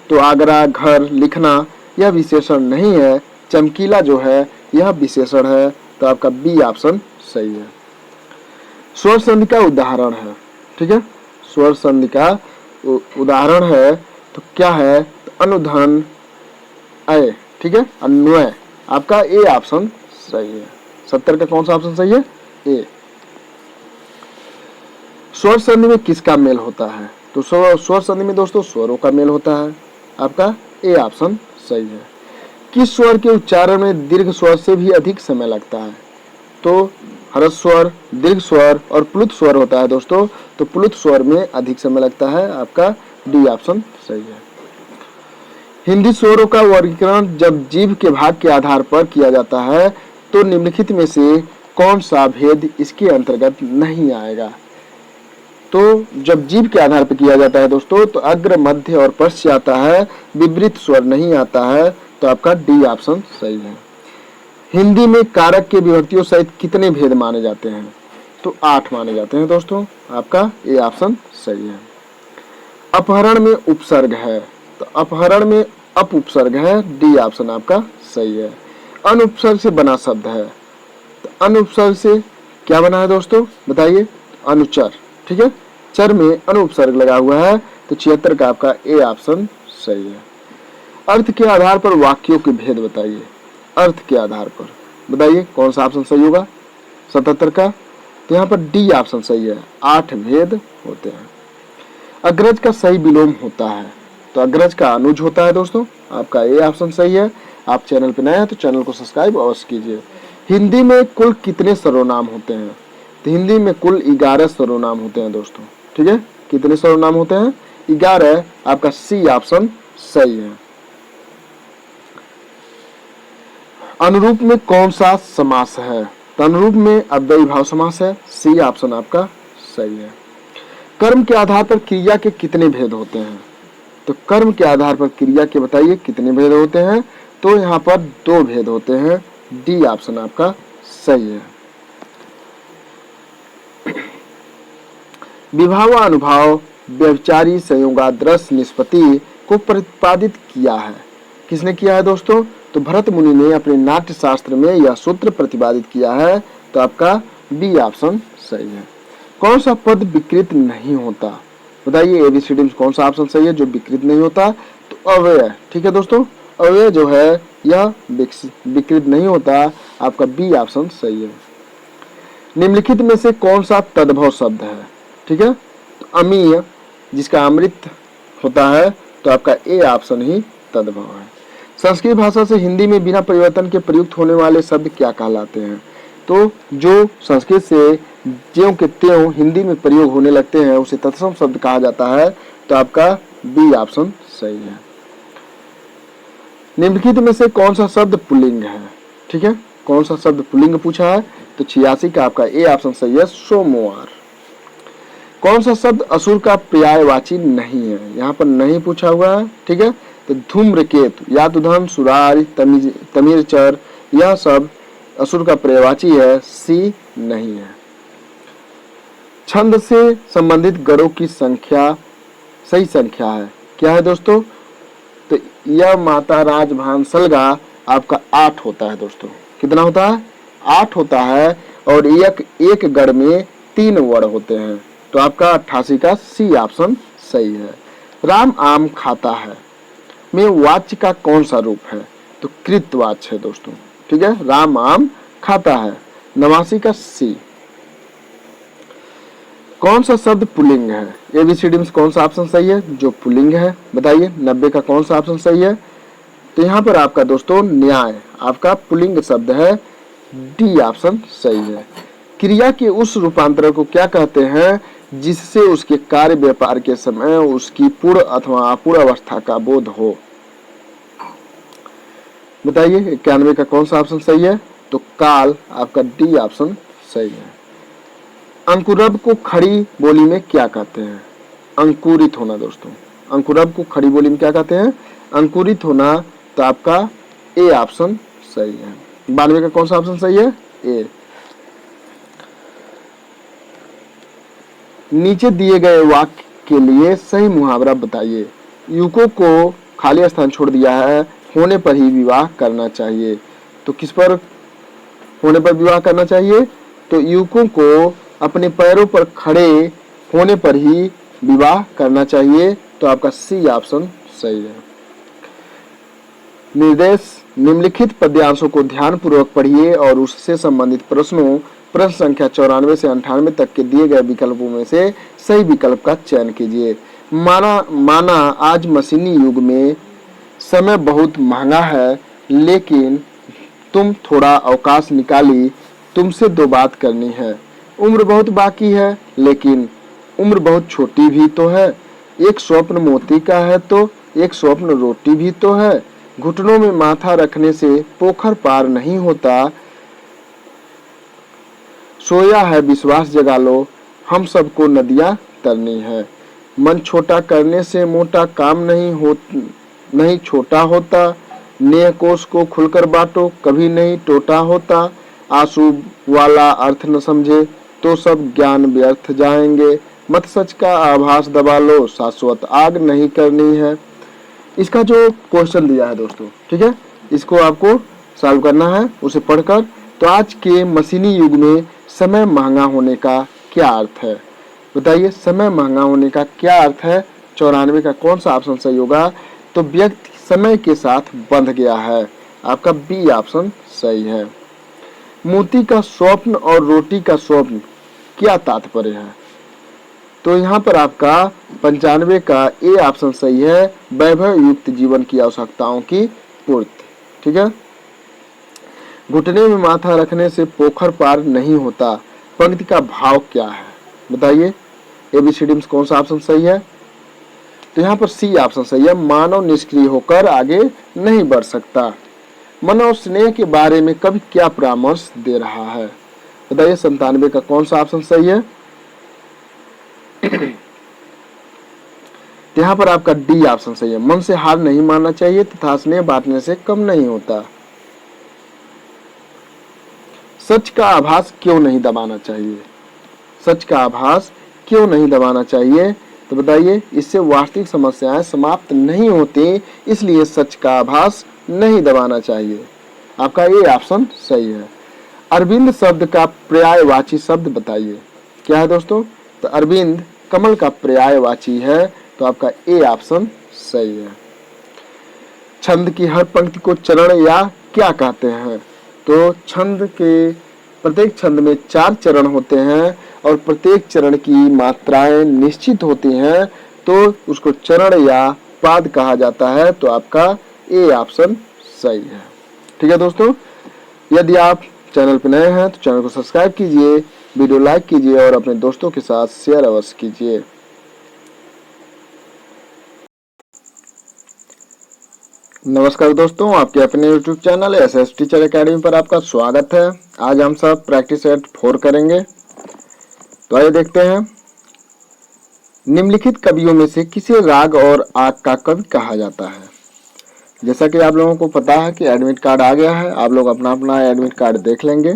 तो आगरा, घर, लिखना यह विशेषण नहीं है, चमकीला जो है यह विशेषण है, तो आपका बी ऑप्शन सही है। स्वर संधि का उदाहरण है। ठीक है, स्वर संधि का उदाहरण है, तो क्या है? तो अनुधन, अय। ठीक है, अन्वय, आपका ए ऑप्शन सही है। 70 का कौन सा ऑप्शन सही है? ए। स्वर संधि में किसका मेल होता है? तो स्वर संधि में दोस्तों स्वरों का मेल होता है, आपका ए ऑप्शन सही है। किस स्वर के उच्चारण में दीर्घ स्वर से भी अधिक समय लगता है? तो ह्रस्व स्वर, दीर्घ स्वर और प्लुत स्वर होता है दोस्तों, तो प्लुत स्वर में अधिक समय लगता है, आपका डी ऑप्शन सही है। हिंदी स्वरों का वर्गीकरण जब जीभ के भाग के आधार पर किया जाता है, तो निम्नलिखित में से कौन सा भेद इसके अंतर्गत नहीं आएगा? तो जब जीभ के आधार पर किया जाता है दोस्तों, तो अग्र, मध्य और पश्च आता है, विपरीत स्वर नहीं आता है, तो आपका डी ऑप्शन सही है। हिंदी में कारक के विभक्तियों सहित कितने भेद माने जाते हैं? तो 8 माने जाते हैं दोस्तों। आपका ए ऑप्शन सही है। अपहरण में उपसर्ग है, तो अपहरण में अप उपसर्ग है, डी ऑप्शन आपका सही है। अनुपसर्ग से बना शब्द है, तो अनुपसर्ग से क्या बना है दोस्तों बताइए? अनुचर। ठीक है, चर में अनुपसर्ग लगा हुआ है, तो 76 का आपका ए ऑप्शन सही है। अर्थ के आधार पर वाक्यों के भेद बताइए। अर्थ के आधार पर बताइए कौन सा ऑप्शन सही होगा 77 का? तो यहाँ पर डी ऑप्शन सही है, 8 भेद होते हैं। अग्रज का सही विलोम होता है, तो अग्रज का अनुज होता है दोस्तों। आपका ए ऑप्शन सही है। आप चैनल पे नए हैं तो चैनल को सब्सक्राइब अवश्य कीजिए। हिंदी में कुल कितने सर्वनाम होते हैं? तो हिंदी में कुल 11 सर्वनाम होते हैं दोस्तों। ठीक है, कितने सर्वनाम होते हैं? 11। आपका सी ऑप्शन सही है। अनुरूप में कौन सा समास है? तो अनुरूप में अव्ययी भाव समास है, सी ऑप्शन आपका सही है। कर्म के आधार पर क्रिया के कितने भेद होते हैं? तो कर्म के आधार पर क्रिया के बताइए कितने भेद होते हैं? तो यहाँ पर 2 भेद होते हैं, डी ऑप्शन आपका सही है। विभाव अनुभाव व्यभिचारी संयोगाद्रस निष्पत्ति को प्रतिपादित किया है। किसने किया है दोस्तों? तो भरत मुनि ने अपने नाट्य शास्त्र में यह सूत्र प्रतिपादित किया है, तो आपका बी ऑप्शन सही है। कौन सा पद विकृत नहीं होता? बताइए एबीसीडी में कौन सा ऑप्शन सही है जो विकृत नहीं होता? तो अव्यय। ठीक है दोस्तों, अव्यय जो है यह विकृत नहीं होता। आपका बी ऑप्शन सही है। निम्नलिखित में से कौन सा तद्भव शब्द है? ठीक है, तो अमीय जिसका अमृत होता है, तो आपका ए ऑप्शन ही तद्भव है। संस्कृत भाषा से हिंदी में बिना परिवर्तन के प्रयुक्त होने वाले शब्द क्या कहलाते हैं? तो जो संस्कृत से ज्यों के त्यों हिंदी में प्रयोग होने लगते हैं उसे तत्सम शब्द कहा जाता है, तो आपका बी ऑप्शन सही है। निम्नलिखित में से कौन सा शब्द पुल्लिंग है? ठीक है, कौन सा शब्द पुल्लिंग पूछा है? तो 86 का आपका ए ऑप्शन सही है, सोमवार। कौन सा शब्द असुर का पर्यायवाची नहीं है? यहाँ पर नहीं पूछा हुआ है। ठीक है, तो धूम्रकेतु, यातुधम, सुरारी, तमीरचर, यह सब असुर का पर्यायवाची है, सी नहीं है। छंद से संबंधित गणों की संख्या सही संख्या है, क्या है दोस्तों? तो यह माता राजभान सलगा आपका 8 होता है दोस्तों। कितना होता है? 8 होता है। और एक गण में 3 वर्ण होते हैं, तो आपका 88 का सी ऑप्शन सही है। राम आम खाता है में वाच्य का कौन सा रूप है? तो कृतवाच्य है दोस्तों। ठीक है, राम आम खाता है, 89 का सी। कौन सा शब्द पुल्लिंग है? एबीसीडी में कौन सा ऑप्शन सही है जो पुल्लिंग है? बताइए 90 का कौन सा ऑप्शन सही है? तो यहाँ पर आपका दोस्तों न्याय आपका पुल्लिंग शब्द है, डी ऑप्शन सही है। क्रिया के उस रूपांतर को क्या कहते हैं जिससे उसके कार्य व्यापार के समय उसकी पूर्ण अथवा अपूर्ण अवस्था का बोध हो? बताइए 91 का कौन सा ऑप्शन सही है? तो काल, आपका डी ऑप्शन सही है। अंकुरब को खड़ी बोली में क्या कहते हैं? अंकुरित होना दोस्तों। अंकुरब को खड़ी बोली में क्या कहते हैं? अंकुरित होना, तो आपका ए ऑप्शन सही है। 92 का कौन सा ऑप्शन सही है? ए। नीचे दिए गए वाक्य के लिए सही मुहावरा बताइए। युवकों को खाली स्थान छोड़ दिया है, होने पर ही विवाह करना चाहिए। तो किस पर होने पर विवाह करना चाहिए? तो युवकों को अपने पैरों पर खड़े होने पर ही विवाह करना चाहिए, तो आपका सी ऑप्शन सही है। निर्देश, निम्नलिखित पद्यांशों को ध्यानपूर्वक पढ़िए और उससे संबंधित प्रश्न संख्या 94 से 98 तक के दिए गए विकल्पों में से सही विकल्प का चयन कीजिए। माना आज मशीनी युग में समय बहुत महंगा है, लेकिन तुम थोड़ा अवकाश निकाली, तुमसे 2 बात करनी है। उम्र बहुत बाकी है, लेकिन उम्र बहुत छोटी भी तो है। एक स्वप्न मोती का है तो एक स्वप्न रोटी भी तो है। घुटनों में माथा रखने से पोखर पार नहीं होता। सोया है विश्वास जगा लो, हम सबको नदियां तरनी है। मन छोटा करने से मोटा काम नहीं छोटा होता। नेह कोष को खुलकर बांटो, कभी नहीं टोटा होता। आंसू वाला अर्थ न समझे तो सब ज्ञान व्यर्थ जाएंगे। मत सच का आभास दबा लो, शाश्वत आग नहीं करनी है। इसका जो क्वेश्चन दिया है दोस्तों, ठीक है, इसको आपको सॉल्व करना है उसे पढ़कर। तो आज के मशीनी युग में समय महंगा होने का क्या अर्थ है? बताइए, समय महंगा होने का क्या अर्थ है? 94 का कौन सा ऑप्शन सही होगा? तो व्यक्ति समय के साथ बंध गया है, आपका बी ऑप्शन सही है। मोती का स्वप्न और रोटी का स्वप्न क्या तात्पर्य है? तो यहाँ पर आपका 95 का ए ऑप्शन सही है, वैभव युक्त जीवन की आवश्यकताओं की पूर्ति। ठीक है। घुटने में माथा रखने से पोखर पार नहीं होता, पंक्ति का भाव क्या है? बताइए, एबीसीडी में कौन सा ऑप्शन सही है? तो यहाँ पर सी ऑप्शन सही है, मानव निष्क्रिय होकर आगे नहीं बढ़ सकता। मन और स्नेह के बारे में कवि क्या परामर्श दे रहा है? बताइए, 97 का कौन सा ऑप्शन सही है? यहाँ पर आपका डी ऑप्शन सही है, मन से हार नहीं मानना चाहिए तथा स्नेह बांटने से कम नहीं होता। सच का आभास क्यों नहीं दबाना चाहिए? सच का आभास क्यों नहीं दबाना चाहिए? तो बताइए, इससे वास्तविक समस्याएं समाप्त नहीं होती, इसलिए सच का आभास नहीं दबाना चाहिए। आपका ये ऑप्शन सही है। अरविंद शब्द का पर्यायवाची शब्द बताइए। क्या है दोस्तों? तो अरविंद कमल का पर्यायवाची है, तो आपका ए ऑप्शन सही है। छंद की हर पंक्ति को चरण या क्या कहते हैं? तो छंद के प्रत्येक छंद में 4 चरण होते हैं और प्रत्येक चरण की मात्राएं निश्चित होती हैं, तो उसको चरण या पाद कहा जाता है। तो आपका ए ऑप्शन सही है। ठीक है दोस्तों, यदि आप चैनल पर नए हैं तो चैनल को सब्सक्राइब कीजिए, वीडियो लाइक कीजिए और अपने दोस्तों के साथ शेयर अवश्य कीजिए। नमस्कार दोस्तों, आपके अपने YouTube channel SS teacher academy पर आपका स्वागत है। आज हम सब प्रैक्टिस सेट 4 करेंगे। तो आइए देखते हैं। निम्नलिखित कवियों में से किसे राग और आग का कवि कहा जाता है? जैसा कि आप लोगों को पता है कि एडमिट कार्ड आ गया है, आप लोग अपना अपना एडमिट कार्ड देख लेंगे।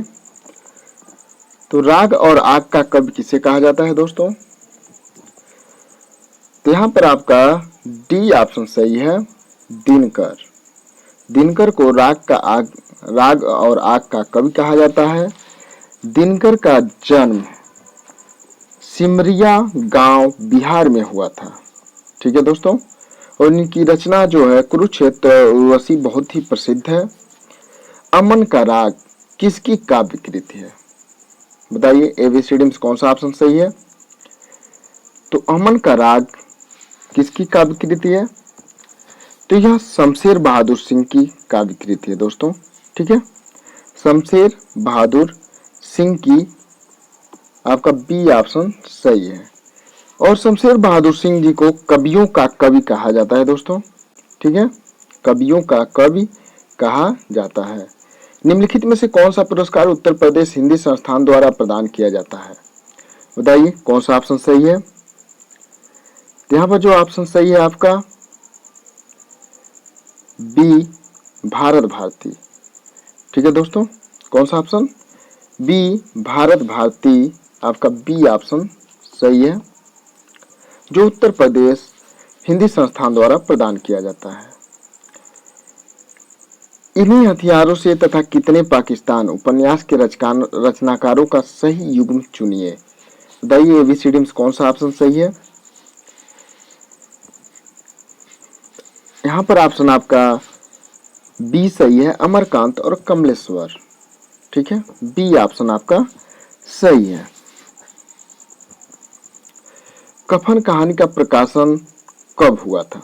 तो राग और आग का कवि किसे कहा जाता है दोस्तों? तो यहाँ पर आपका डी ऑप्शन सही है, दिनकर। दिनकर को राग और आग का कवि कहा जाता है। दिनकर का जन्म सिमरिया गांव बिहार में हुआ था। ठीक है दोस्तों, और इनकी रचना जो है कुरुक्षेत्र उर्वशी बहुत ही प्रसिद्ध है। अमन का राग किसकी काव्य कृति है? बताइए, एबीसीडी में कौन सा ऑप्शन सही है? तो अमन का राग किसकी काव्य कृति है? तो यह शमशेर बहादुर सिंह की काव्य कृति है दोस्तों। ठीक है, शमशेर बहादुर सिंह की, आपका बी ऑप्शन सही है। और शमशेर बहादुर सिंह जी को कवियों का कवि कहा जाता है दोस्तों। ठीक है, कवियों का कवि कहा जाता है। निम्नलिखित में से कौन सा पुरस्कार उत्तर प्रदेश हिंदी संस्थान द्वारा प्रदान किया जाता है? बताइए, कौन सा ऑप्शन सही है? यहाँ पर जो ऑप्शन सही है आपका बी, भारत भारती। ठीक है दोस्तों, कौन सा ऑप्शन? बी, भारत भारती। आपका बी ऑप्शन सही है, जो उत्तर प्रदेश हिंदी संस्थान द्वारा प्रदान किया जाता है। इन्हीं हथियारों से तथा कितने पाकिस्तान उपन्यास के रचनाकारों का सही युग्म चुनिए। बताइए, एबीसीडी में कौन सा ऑप्शन सही है? यहाँ पर ऑप्शन आपका बी सही है, अमरकांत और कमलेश्वर। ठीक है, बी ऑप्शन आपका सही है। कफन कहानी का प्रकाशन कब हुआ था?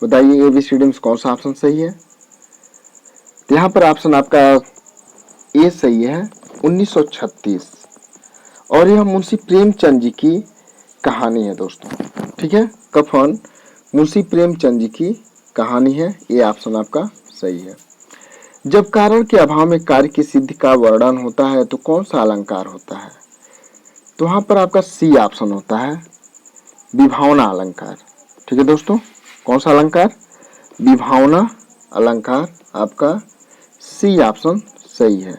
बताइए, एबीसीडी में कौन सा ऑप्शन सही है? तो यहाँ पर ऑप्शन आपका ए सही है, 1936। और यह मुंशी प्रेमचंद जी की कहानी है दोस्तों। ठीक है, कफन मुंशी प्रेमचंद जी की कहानी है, ये ऑप्शन आपका सही है। जब कारण के अभाव में कार्य की सिद्धि का वर्णन होता है तो कौन सा अलंकार होता है? तो वहां पर आपका सी ऑप्शन होता है, विभावना अलंकार। ठीक है दोस्तों, कौन सा अलंकार? विभावना अलंकार। आपका सी ऑप्शन सही है।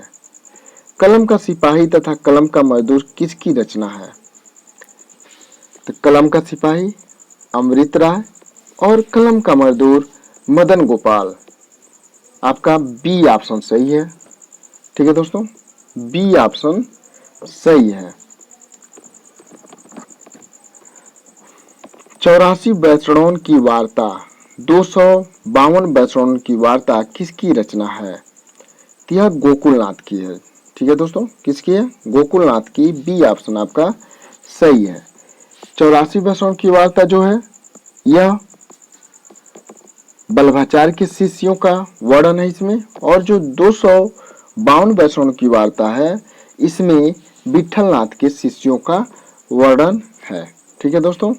कलम का सिपाही तथा कलम का मजदूर किसकी रचना है? तो कलम का सिपाही अमृत राय और कलम का मजदूर मदन गोपाल। आपका बी ऑप्शन सही है। ठीक है दोस्तों, बी ऑप्शन सही है। 84 बैचरणों की वार्ता 252 बैचरणों की वार्ता किसकी रचना है? तो यह गोकुलनाथ की है। ठीक है दोस्तों, किसकी है? गोकुलनाथ की। बी ऑप्शन आपका सही है। 84 बैचरणों की वार्ता जो है यह वल्लभाचार्य के शिष्यों का वर्णन है इसमें, और जो 252 बैचरणों की वार्ता है इसमें विठलनाथ के शिष्यों का वर्णन है। ठीक है दोस्तों,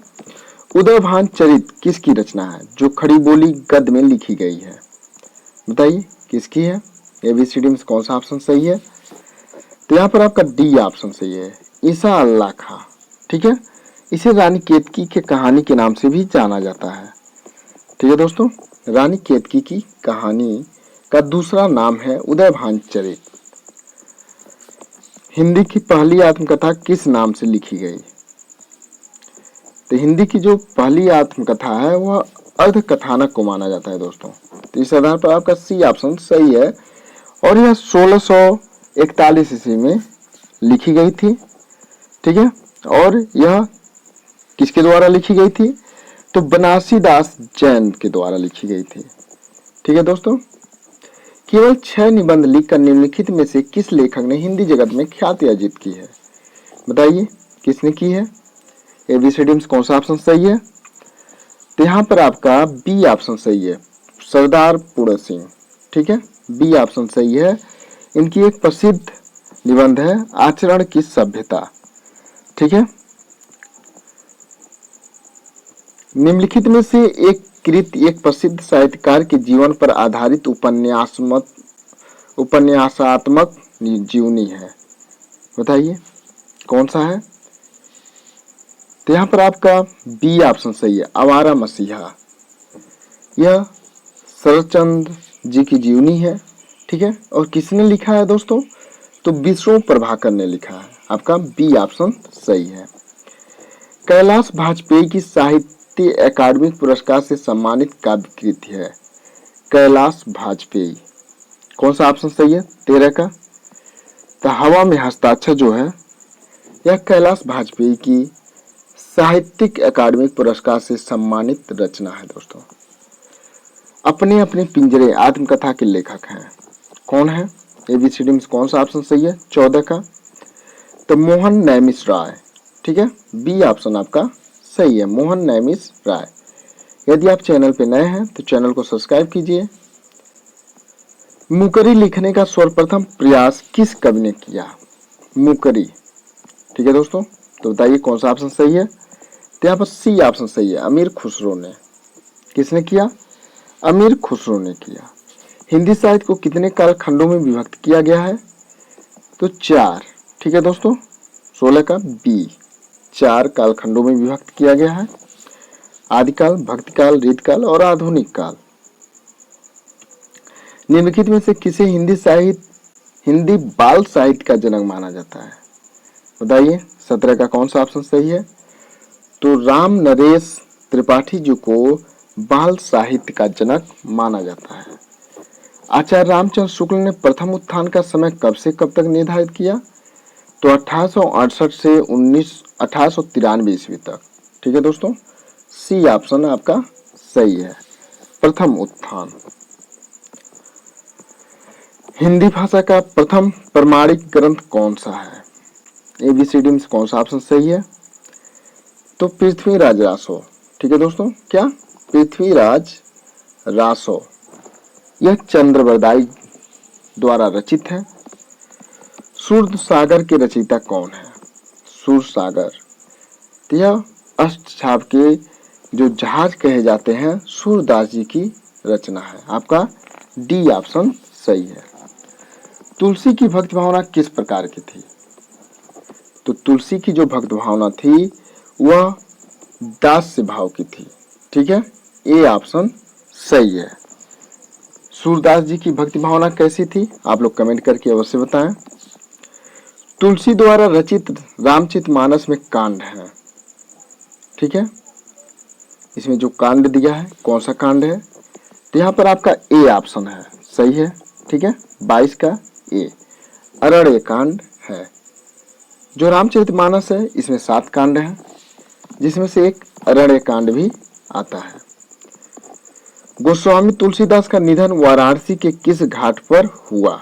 उदयभान चरित किसकी रचना है जो खड़ी बोली गद्य में लिखी गई है? बताइए किसकी है? एबीसीडी में कौन सा ऑप्शन सही है? तो यहाँ पर आपका डी ऑप्शन सही है, ईसा अल्लाह खां। ठीक है, इसे रानी केतकी के कहानी के नाम से भी जाना जाता है। ठीक है दोस्तों, रानी केतकी की कहानी का दूसरा नाम है उदयभान चरित। हिंदी की पहली आत्मकथा किस नाम से लिखी गई? तो हिंदी की जो पहली आत्मकथा है वह अर्ध कथानक को माना जाता है दोस्तों। तो इस आधार पर आपका सी ऑप्शन सही है, और यह 1641 ईस्वी में लिखी गई थी। ठीक है, और यह किसके द्वारा लिखी गई थी? तो बनारसी दास जैन के द्वारा लिखी गई थी। ठीक है दोस्तों, केवल 6 निबंध लिखकर निम्नलिखित में से किस लेखक ने हिंदी जगत में ख्याति अर्जित की है? बताइए किसने की है? एबीसीडी में कौन सा ऑप्शन सही है? तो यहाँ पर आपका बी ऑप्शन सही है, सरदार पूर्ण सिंह। ठीक है, बी ऑप्शन सही है। इनकी एक प्रसिद्ध निबंध है आचरण की सभ्यता। ठीक है, निम्नलिखित में से एक कृत एक प्रसिद्ध साहित्यकार के जीवन पर आधारित उपन्यासात्मक जीवनी है। बताइए कौन सा है? तो यहाँ पर आपका बी ऑप्शन सही है, आवारा मसीहा। यह शरदचंद्र जी की जीवनी है। ठीक है, और किसने लिखा है दोस्तों? तो विष्णु प्रभाकर ने लिखा है। आपका बी ऑप्शन सही है। कैलाश वाजपेयी की साहित्य अकादमी पुरस्कार से सम्मानित काव्य कृति है। कैलाश वाजपेयी, कौन सा ऑप्शन सही है 13 का? तो हवा में हस्ताक्षर जो है यह कैलाश वाजपेयी की साहित्यिक अकादमिक पुरस्कार से सम्मानित रचना है दोस्तों। अपने अपने पिंजरे आत्मकथा के लेखक हैं, कौन है? एबीसीडी में कौन सा ऑप्शन सही है 14 का? तो मोहन नैमिष राय। ठीक है, बी ऑप्शन आपका सही है, मोहन नैमिष राय। यदि आप चैनल पे नए हैं तो चैनल को सब्सक्राइब कीजिए। मुकरी लिखने का सर्वप्रथम प्रयास किस कवि ने किया? मुकरी। ठीक है दोस्तों, तो बताइए कौन सा ऑप्शन सही है? तो यहाँ पर सी ऑप्शन सही है, अमीर खुसरो ने। किसने किया? अमीर खुसरो ने किया। हिंदी साहित्य को कितने कालखंडों में विभक्त किया गया है? तो 4। ठीक है दोस्तों, 16 का बी, 4 कालखंडों में विभक्त किया गया है। आदिकाल, भक्तिकाल, रीतकाल और आधुनिक काल। निम्नलिखित में से किसे हिंदी बाल साहित्य का जनक माना जाता है? बताइए 17 का कौन सा ऑप्शन सही है? तो राम नरेश त्रिपाठी जी को बाल साहित्य का जनक माना जाता है। आचार्य रामचंद्र शुक्ल ने प्रथम उत्थान का समय कब से कब तक निर्धारित किया? तो 1868 से 1893 ईस्वी तक। ठीक है दोस्तों, सी ऑप्शन आपका सही है, प्रथम उत्थान। हिंदी भाषा का प्रथम प्रमाणिक ग्रंथ कौन सा है? एबीसीडी में कौन सा ऑप्शन सही है? तो पृथ्वीराज रासो। ठीक है दोस्तों, क्या? पृथ्वीराज रासो। यह चंद्रवरदाई द्वारा रचित है। सूर्य सागर के रचयिता कौन है? सूर्य सागर। तो यह अष्टछाप के जो जहाज कहे जाते हैं सूरदास जी की रचना है। आपका डी ऑप्शन सही है। तुलसी की भक्ति भावना किस प्रकार की थी? तो तुलसी की जो भक्ति भावना थी वह दास्य भाव की थी। ठीक है, ए ऑप्शन सही है। सूरदास जी की भक्ति भावना कैसी थी? आप लोग कमेंट करके अवश्य बताएं। तुलसी द्वारा रचित रामचरितमानस में कांड है, ठीक है। इसमें जो कांड दिया है कौन सा कांड है, तो यहाँ पर आपका ए ऑप्शन है, सही है, ठीक है। 22 का ए अरण्य कांड है। जो रामचरितमानस है इसमें 7 कांड हैं, जिसमें से एक अरण्य कांड भी आता है। गोस्वामी तुलसीदास का निधन वाराणसी के किस घाट पर हुआ,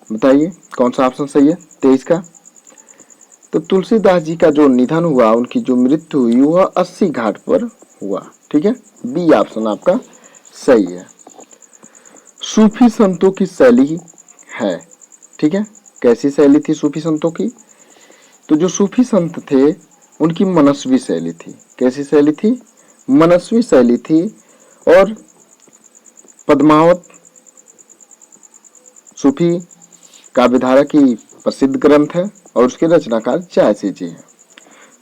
बताइए कौन सा ऑप्शन सही है, 23 का। तो तुलसीदास जी का जो निधन हुआ, उनकी जो मृत्यु हुई वह 80 घाट पर हुआ, ठीक है। बी ऑप्शन आपका सही है। सूफी संतों की शैली है, ठीक है। कैसी शैली थी सूफी संतों की, तो जो सूफी संत थे उनकी मनस्वी शैली थी। कैसी शैली थी, मनस्वी शैली थी। और पद्मावत सूफी काव्यधारा की प्रसिद्ध ग्रंथ है और उसके रचनाकार जायसी जी हैं।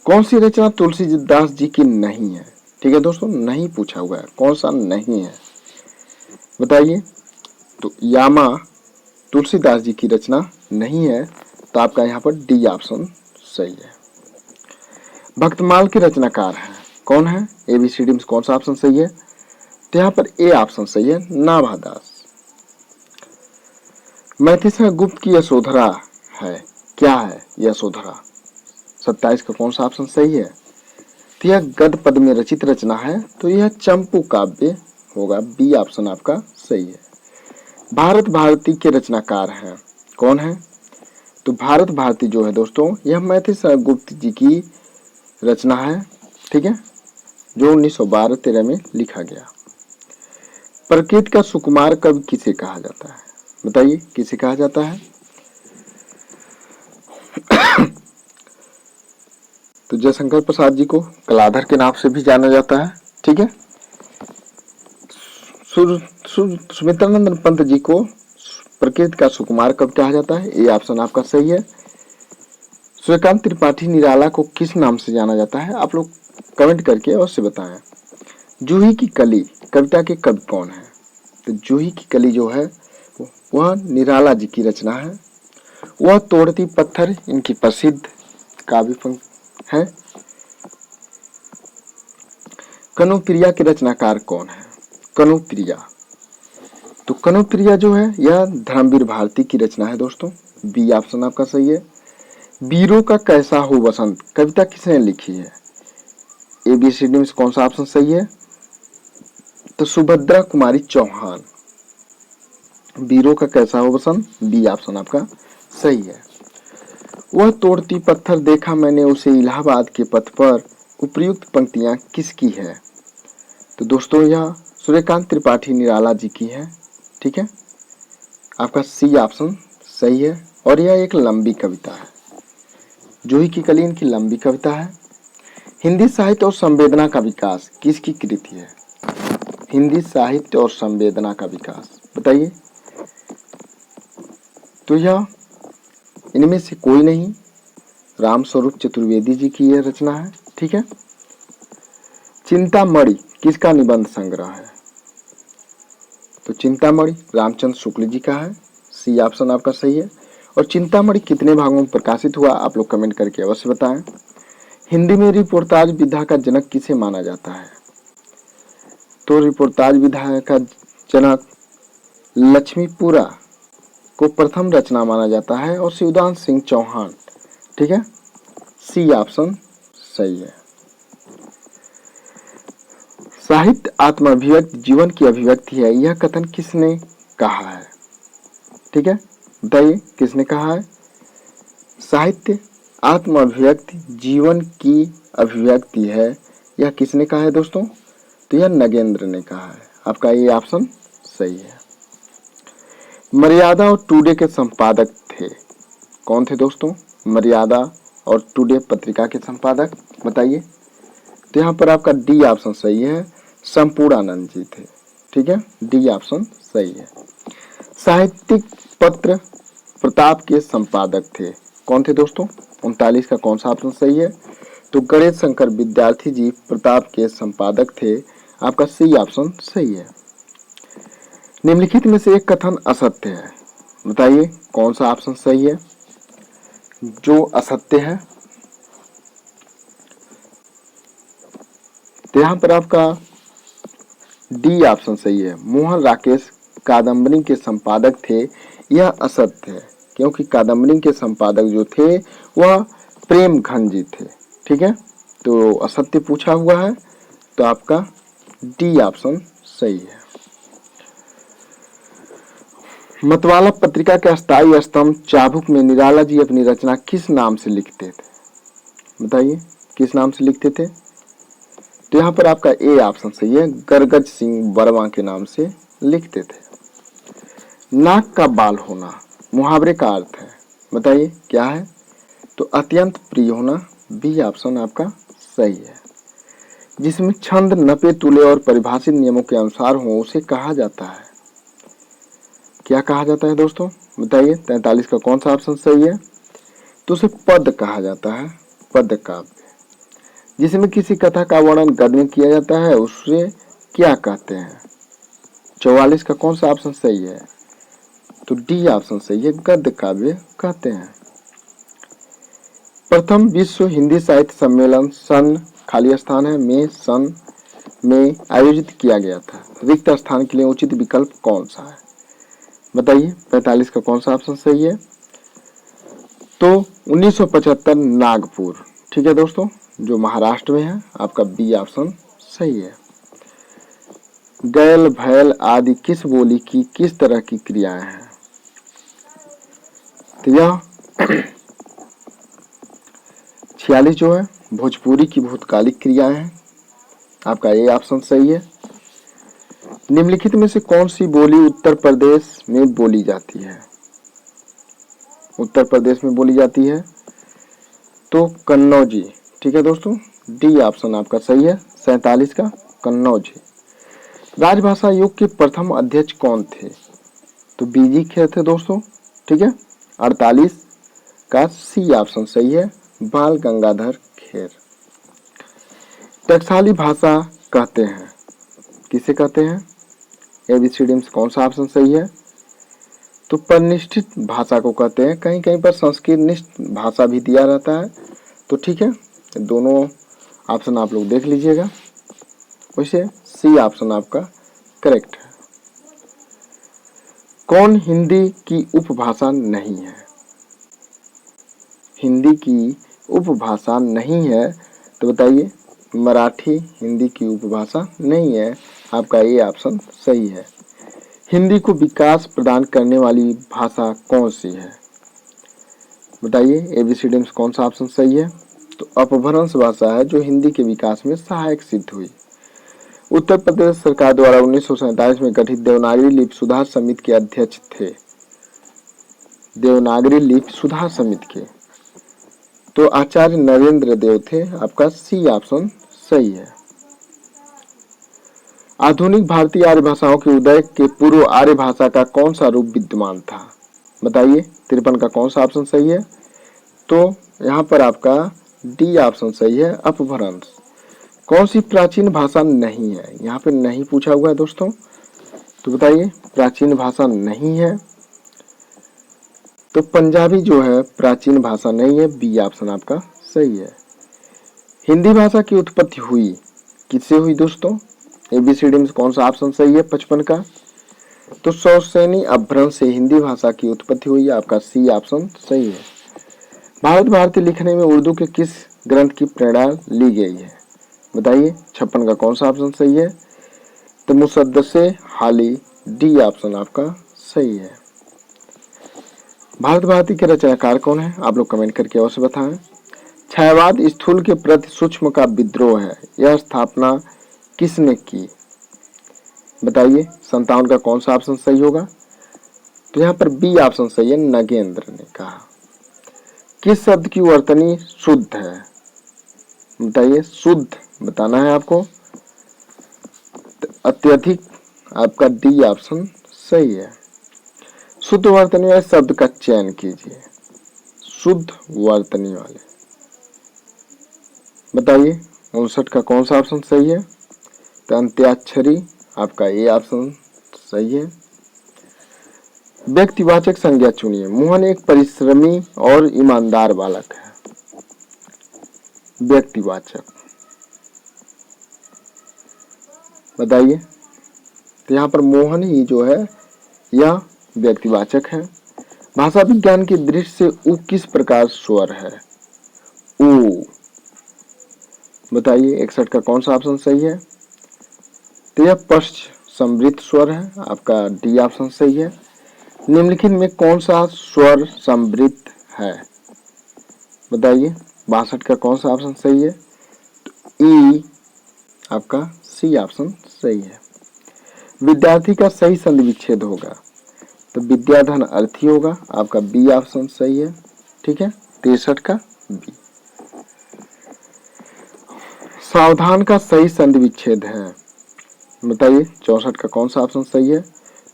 कौन सी रचना तुलसीदास जी की नहीं है, ठीक है दोस्तों, नहीं पूछा हुआ है, कौन सा नहीं है बताइए। तो यामा तुलसीदास जी की रचना नहीं है, तो आपका यहाँ पर डी ऑप्शन सही है। भक्तमाल के रचनाकार हैं कौन है, एबीसीडी में कौन सा ऑप्शन सही है, तो यहाँ पर ए ऑप्शन सही है, नाभादास। मैथिली गुप्त की यशोधरा है, क्या है यशोधरा, 27 का कौन सा ऑप्शन सही है, तो यह गद पद में रचित रचना है, तो यह चंपू काव्य होगा, बी ऑप्शन आपका सही है। भारत भारती के रचनाकार हैं कौन है, तो भारत भारती जो है दोस्तों यह मैथिली गुप्त जी की रचना है, ठीक है, जो 1912-13 में लिखा गया। प्रकृति का सुकुमार कवि किसे कहा जाता है, बताइए किसे कहा जाता है। तो जयशंकर प्रसाद जी को कलाधर के नाम से भी जाना जाता है, ठीक है। सुमित्रानंद पंत जी को प्रकृति का सुकुमार कवि कहा जाता है, ये ऑप्शन आपका सही है। सूर्यकांत त्रिपाठी निराला को किस नाम से जाना जाता है, आप लोग कमेंट करके अवश्य बताएं। जूही की कली कविता के कवि कौन है, तो जूही की कली जो है वह निराला जी की रचना है। वह तोड़ती पत्थर इनकी प्रसिद्ध काव्य पंक्ति है। कनुप्रिया के रचनाकार कौन है, कनुप्रिया, तो कनुप्रिया जो है यह धर्मवीर भारती की रचना है दोस्तों, बी ऑप्शन आपका सही है। वीरों का कैसा हो वसंत कविता किसने लिखी है, एबीसीडी में कौन सा ऑप्शन सही है, तो सुभद्रा कुमारी चौहान। वीरों का कैसा हो वसंत, बी ऑप्शन आपका सही है। वह तोड़ती पत्थर देखा मैंने उसे इलाहाबाद के पथ पर, उपयुक्त पंक्तियां किसकी है, तो दोस्तों यह सूर्यकांत त्रिपाठी निराला जी की है, ठीक है, आपका सी ऑप्शन सही है। और यह एक लंबी कविता है, जूही की कली इनकी लंबी कविता है। हिंदी साहित्य और संवेदना का विकास किसकी कृति है, हिंदी साहित्य और संवेदना का विकास बताइए, तो यह इनमें से कोई नहीं, रामस्वरूप चतुर्वेदी जी की यह रचना है, ठीक है। चिंतामणि किसका निबंध संग्रह है, तो चिंतामणि रामचंद्र शुक्ल जी का है, सी ऑप्शन आपका सही है। और चिंतामणि कितने भागों में प्रकाशित हुआ, आप लोग कमेंट करके अवश्य बताएं। हिंदी में रिपोर्टाज विधा का जनक किसे माना जाता है, तो रिपोर्टाज विधा का जनक लक्ष्मीपुरा को प्रथम रचना माना जाता है और शिवदान सिंह चौहान, ठीक है, सी ऑप्शन सही है। साहित्य आत्माभिव्यक्ति जीवन की अभिव्यक्ति है, यह कथन किसने कहा है, ठीक है, बताइए किसने कहा है। साहित्य आत्माभिव्यक्ति जीवन की अभिव्यक्ति है, यह किसने कहा है दोस्तों, तो यह नगेंद्र ने कहा है, आपका ये ऑप्शन सही है। मर्यादा और टुडे के संपादक थे कौन थे दोस्तों, मर्यादा और टुडे पत्रिका के संपादक बताइए, तो यहाँ पर आपका डी ऑप्शन सही है, संपूर्णानंद जी थे, ठीक है, डी ऑप्शन सही है। साहित्यिक पत्र प्रताप के संपादक थे कौन थे दोस्तों, 39 का कौन सा ऑप्शन सही है, तो गणेश शंकर विद्यार्थी जी प्रताप के संपादक थे, आपका सी ऑप्शन सही है। निम्नलिखित में से एक कथन असत्य है, बताइए कौन सा ऑप्शन सही है। जो असत्य है। तो यहाँ पर आपका डी ऑप्शन सही है। मोहन राकेश कादम्बरी के संपादक थे, यह असत्य है, क्योंकि कादम्बरी के संपादक जो थे वह प्रेम घन जी थे। ठीक है, तो असत्य पूछा हुआ है, तो आपका डी ऑप्शन सही है। मतवाला पत्रिका के अस्थायी स्तंभ चाबुक में निराला जी अपनी रचना किस नाम से लिखते थे? बताइए, किस नाम से लिखते थे? तो यहाँ पर आपका ए ऑप्शन सही है, गरगज सिंह वर्मा के नाम से लिखते थे। नाक का बाल होना मुहावरे का अर्थ है, बताइए क्या है? तो अत्यंत प्रिय होना, बी ऑप्शन आपका सही है। जिसमें छंद नपे तुले और परिभाषित नियमों के अनुसार हो उसे कहा जाता है, क्या कहा जाता है दोस्तों? बताइए 43 का कौन सा ऑप्शन सही है? तो उसे पद कहा जाता है, पद काव्य। जिसमें किसी कथा का वर्णन गद्य में किया जाता है उसे क्या कहते हैं? 44 का कौन सा ऑप्शन सही है? तो डी ऑप्शन सही है, गद्य काव्य कहते हैं। प्रथम विश्व हिंदी साहित्य सम्मेलन सन खाली स्थान है में सन में आयोजित किया गया था। रिक्त स्थान के लिए उचित विकल्प कौन सा है? बताइए 45 का कौन सा ऑप्शन सही है? तो 1975 नागपुर। ठीक है दोस्तों, जो महाराष्ट्र में है, आपका बी ऑप्शन सही है। गैल भैल आदि किस बोली की किस तरह की क्रियाएं हैं? तो यह 46 जो है भोजपुरी की भूतकालिक क्रियाएं हैं, आपका ए ऑप्शन सही है। निम्नलिखित में से कौन सी बोली उत्तर प्रदेश में बोली जाती है? उत्तर प्रदेश में बोली जाती है तो कन्नौजी। ठीक है दोस्तों, डी ऑप्शन आपका सही है, 47 का कन्नौजी। राजभाषा आयोग के प्रथम अध्यक्ष कौन थे? तो बीजी खेर थे दोस्तों। ठीक है, 48 का सी ऑप्शन सही है, बाल गंगाधर खेर। टकसाली भाषा कहते हैं, किसे कहते हैं? एबीसीडी में कौन सा ऑप्शन सही है? तो परनिष्ठित भाषा को कहते हैं। कहीं कहीं पर संस्कृत निष्ठ भाषा भी दिया रहता है, तो ठीक है, दोनों ऑप्शन आप लोग देख लीजिएगा। वैसे सी ऑप्शन आपका करेक्ट है। कौन हिंदी की उपभाषा नहीं है? हिंदी की उपभाषा नहीं है, तो बताइए मराठी हिंदी की उपभाषा नहीं है, आपका ये ऑप्शन सही है। हिंदी को विकास प्रदान करने वाली भाषा कौन सी है? बताइए एबीसीडी में कौन सा ऑप्शन सही है? तो अपभ्रंश भाषा है जो हिंदी के विकास में सहायक सिद्ध हुई। उत्तर प्रदेश सरकार द्वारा 1947 में गठित देवनागरी लिपि सुधार समिति के अध्यक्ष थे। देवनागरी लिपि सुधार समिति के तो आचार्य नरेंद्र देव थे, आपका सी ऑप्शन सही है। आधुनिक भारतीय आर्य भाषाओं के उदय के पूर्व आर्य भाषा का कौन सा रूप विद्यमान था? बताइए 53 का कौन सा ऑप्शन सही है? तो यहाँ पर आपका डी ऑप्शन सही है, अपभ्रंश। कौन सी प्राचीन भाषा नहीं है? यहाँ पे नहीं पूछा हुआ है दोस्तों, तो बताइए प्राचीन भाषा नहीं है। तो पंजाबी जो है प्राचीन भाषा नहीं है, बी ऑप्शन आपका सही है। हिंदी भाषा की उत्पत्ति हुई किससे हुई दोस्तों? एबीसीडी में कौन सा ऑप्शन सही है 55 का? तो सौसैनी अपभ्रंश से हिंदी भाषा की उत्पत्ति हुई, आपका सी ऑप्शन सही है। भारत भारती लिखने में उर्दू के किस ग्रंथ की प्रेरणा ली गई है? बताइए 56 का कौन सा ऑप्शन सही है? तो मुसद्दसे हाली, डी ऑप्शन आपका सही है। भारत भारती के रचनाकार कौन है? आप लोग कमेंट करके अवश्य बताएं। छायावाद स्थूल के प्रति सूक्ष्म का विद्रोह है, यह स्थापना किसने की? बताइए 57 का कौन सा ऑप्शन सही होगा? तो यहाँ पर बी ऑप्शन सही है, नगेंद्र ने कहा। किस शब्द की वर्तनी शुद्ध है? बताइए, शुद्ध बताना है आपको, तो अत्यधिक आपका डी ऑप्शन सही है। शुद्ध वर्तनी वाले शब्द का चयन कीजिए, शुद्ध वर्तनी वाले। बताइए 59 का कौन सा ऑप्शन सही है? तो अंत्याक्षरी, आपका ए ऑप्शन सही है। व्यक्तिवाचक संज्ञा चुनिए। मोहन एक परिश्रमी और ईमानदार बालक है। व्यक्तिवाचक बताइए। तो यहाँ पर मोहन ही जो है यह व्यक्तिवाचक है। भाषा विज्ञान की दृष्टि से उ किस प्रकार स्वर है? उ बताइए 61 का कौन सा ऑप्शन सही है? तो यह पश्च समृद्ध स्वर है, आपका डी ऑप्शन सही है। निम्नलिखित में कौन सा स्वर समृद्ध है? बताइए 62 का कौन सा ऑप्शन सही है? ई आपका सी ऑप्शन सही है। विद्यार्थी का सही संधि विच्छेद होगा तो विद्याधन अर्थी होगा, आपका बी ऑप्शन सही है। ठीक है, 63 का बी। सावधान का सही संधि विच्छेद है, बताइए 64 का कौन सा ऑप्शन सही है?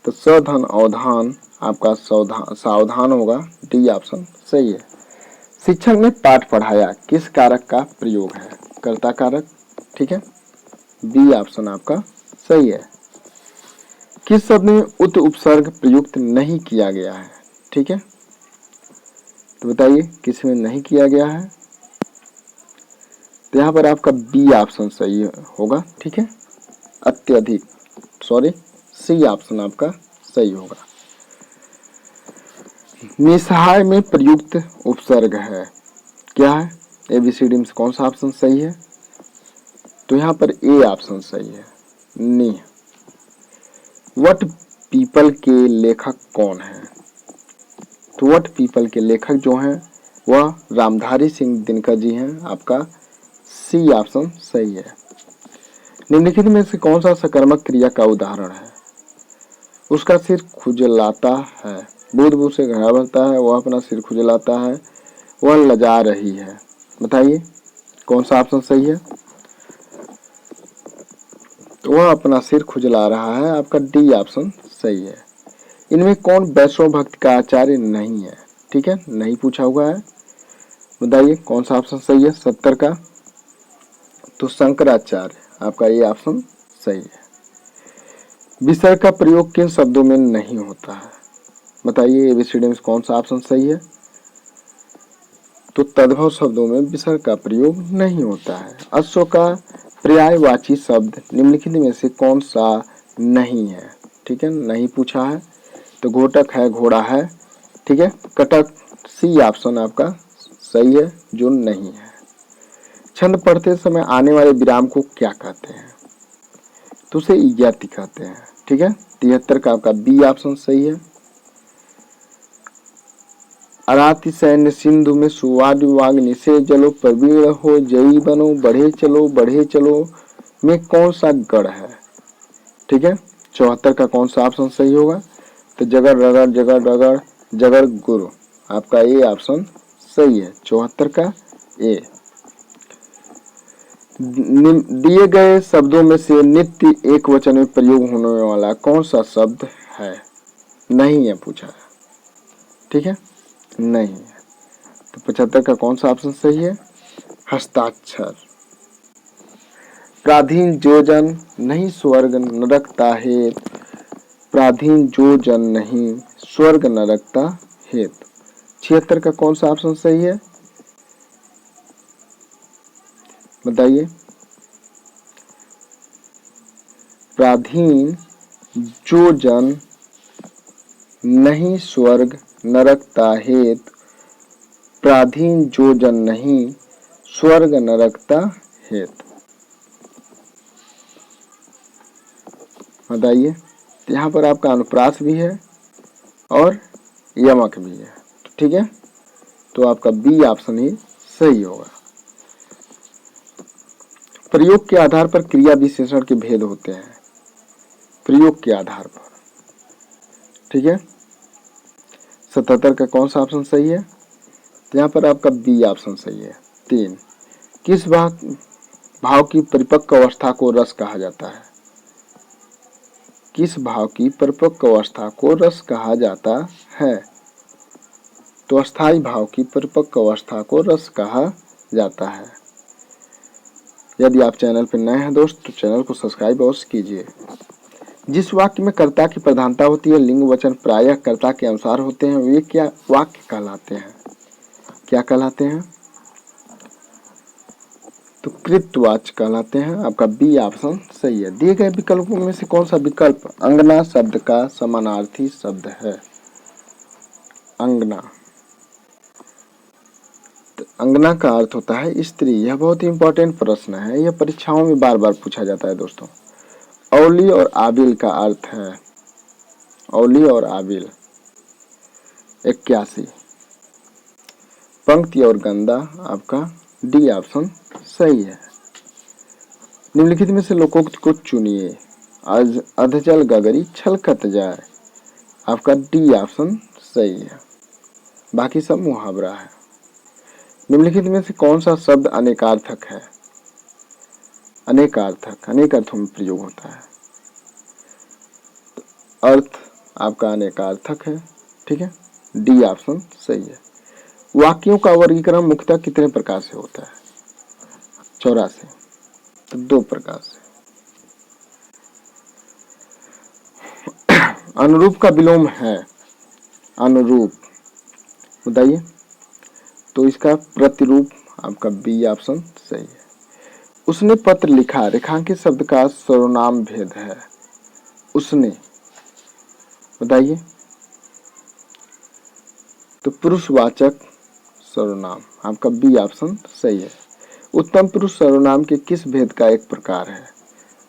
तो सधन अवधान आपका सावधान होगा, डी ऑप्शन सही है। शिक्षक ने पाठ पढ़ाया किस कारक का प्रयोग है? कर्ता कारक। ठीक है, बी ऑप्शन आपका सही है। किस शब्द में उत उपसर्ग प्रयुक्त नहीं किया गया है? ठीक है, तो बताइए किस में नहीं किया गया है? तो यहाँ पर आपका बी ऑप्शन सही होगा। ठीक है, अत्यधिक, सॉरी सी ऑप्शन आपका सही होगा। निसहाय में प्रयुक्त उपसर्ग है, क्या है? एबीसीडी में से कौन सा ऑप्शन सही है? तो यहाँ पर ए ऑप्शन सही है, नी। वट पीपल के लेखक कौन है? तो वट पीपल के लेखक जो हैं वह रामधारी सिंह दिनकर जी हैं, आपका सी ऑप्शन सही है। निम्नलिखित में से कौन सा सकर्मक क्रिया का उदाहरण है? उसका सिर खुजलाता है, बुध से घड़ा भरता है, वह अपना सिर खुजलाता है, वह लजा रही है। बताइए कौन सा ऑप्शन सही है? तो वह अपना सिर खुजला रहा है, आपका डी ऑप्शन सही है। इनमें कौन वैष्णव भक्त का आचार्य नहीं है? ठीक है, नहीं पूछा हुआ है, बताइए कौन सा ऑप्शन सही है? 70 का तो शंकराचार्य, आपका ये ऑप्शन सही है। विसर्ग का प्रयोग किन शब्दों में नहीं होता है? बताइए एबीसीडी में कौन सा ऑप्शन सही है? तो तद्भव शब्दों में विसर्ग का प्रयोग नहीं होता है। अश्व का पर्यायवाची शब्द निम्नलिखित में से कौन सा नहीं है? ठीक है, नहीं पूछा है, तो घोटक है, घोड़ा है। ठीक है, कटक, सी ऑप्शन आपका सही है, जो नहीं है। छंद पढ़ते समय आने वाले विराम को क्या कहते हैं? तो उसे इज्जती कहते हैं। ठीक है, 73 का आपका बी ऑप्शन सही है। अराति सैन्य सिंधु में सुवाद विवाग निशे जलो प्रवीण हो जयी बनो बढ़े चलो में कौन सा गढ़ है? ठीक है, 74 का कौन सा ऑप्शन सही होगा? तो जगड़ रगड़ जगड़ गुरु, आपका ए ऑप्शन सही है, 74 का ए। दिए गए शब्दों में से नित्य एक वचन में प्रयोग होने वाला कौन सा शब्द है? नहीं है पूछा है। ठीक है, नहीं है, तो 75 का कौन सा ऑप्शन सही है? हस्ताक्षर। प्राधीन जो जन नहीं स्वर्ग नरकता है, प्राधीन जो जन नहीं स्वर्ग नरकता हेत। 76 का कौन सा ऑप्शन सही है? बताइए। प्राधीन जो जन नहीं स्वर्ग नरकता हेत, प्राधीन जो जन नहीं स्वर्ग नरकता हेत। बताइए, यहाँ पर आपका अनुप्रास भी है और यमक भी है। ठीक है, तो आपका बी ऑप्शन ही सही होगा। प्रयोग के आधार पर क्रिया विशेषण के भेद होते हैं, प्रयोग के आधार पर। ठीक है, 77 का कौन सा ऑप्शन सही है? तो यहाँ पर आपका बी ऑप्शन सही है, 3। किस भाव की परिपक्व अवस्था को रस कहा जाता है? किस भाव की परिपक्व अवस्था को रस कहा जाता है? तो अस्थाई भाव की परिपक्व अवस्था को रस कहा जाता है। यदि आप चैनल पर नए हैं दोस्त तो चैनल को सब्सक्राइब अवश्य कीजिए। जिस वाक्य में कर्ता की प्रधानता होती है, लिंग वचन प्रायः कर्ता के अनुसार होते हैं, वे क्या वाक्य कहलाते हैं? क्या कहलाते हैं? तो कृतवाच्य कहलाते हैं। आपका बी ऑप्शन सही है। दिए गए विकल्पों में से कौन सा विकल्प अंगना शब्द का समानार्थी शब्द है? अंगना, तो अंगना का अर्थ होता है स्त्री। यह बहुत ही इंपॉर्टेंट प्रश्न है, यह परीक्षाओं में बार बार पूछा जाता है दोस्तों। औली और आबिल का अर्थ है, औली और आबिल 81। पंक्ति और गंदा, आपका डी ऑप्शन सही है। निम्नलिखित में से लोकोक्त को चुनिए। आज अधजल गगरी छलकत जाए, आपका डी ऑप्शन सही है। बाकी सब मुहावरा है। निम्नलिखित में से कौन सा शब्द अनेकार्थक है? अनेकार्थक अनेक अर्थों में प्रयोग होता है। अर्थ आपका अनेकार्थक है, ठीक है, डी ऑप्शन सही है। वाक्यों का वर्गीकरण मुख्यतः कितने प्रकार से होता है? 84। तो 2 प्रकार से। अनुरूप का विलोम है, अनुरूप, बताइए। तो इसका प्रतिरूप, आपका बी ऑप्शन सही है। उसने पत्र लिखा, रेखांकित शब्द का सर्वनाम भेद है। उसने, बताइए। तो पुरुषवाचक सर्वनाम, आपका बी ऑप्शन सही है। उत्तम पुरुष सर्वनाम के किस भेद का एक प्रकार है?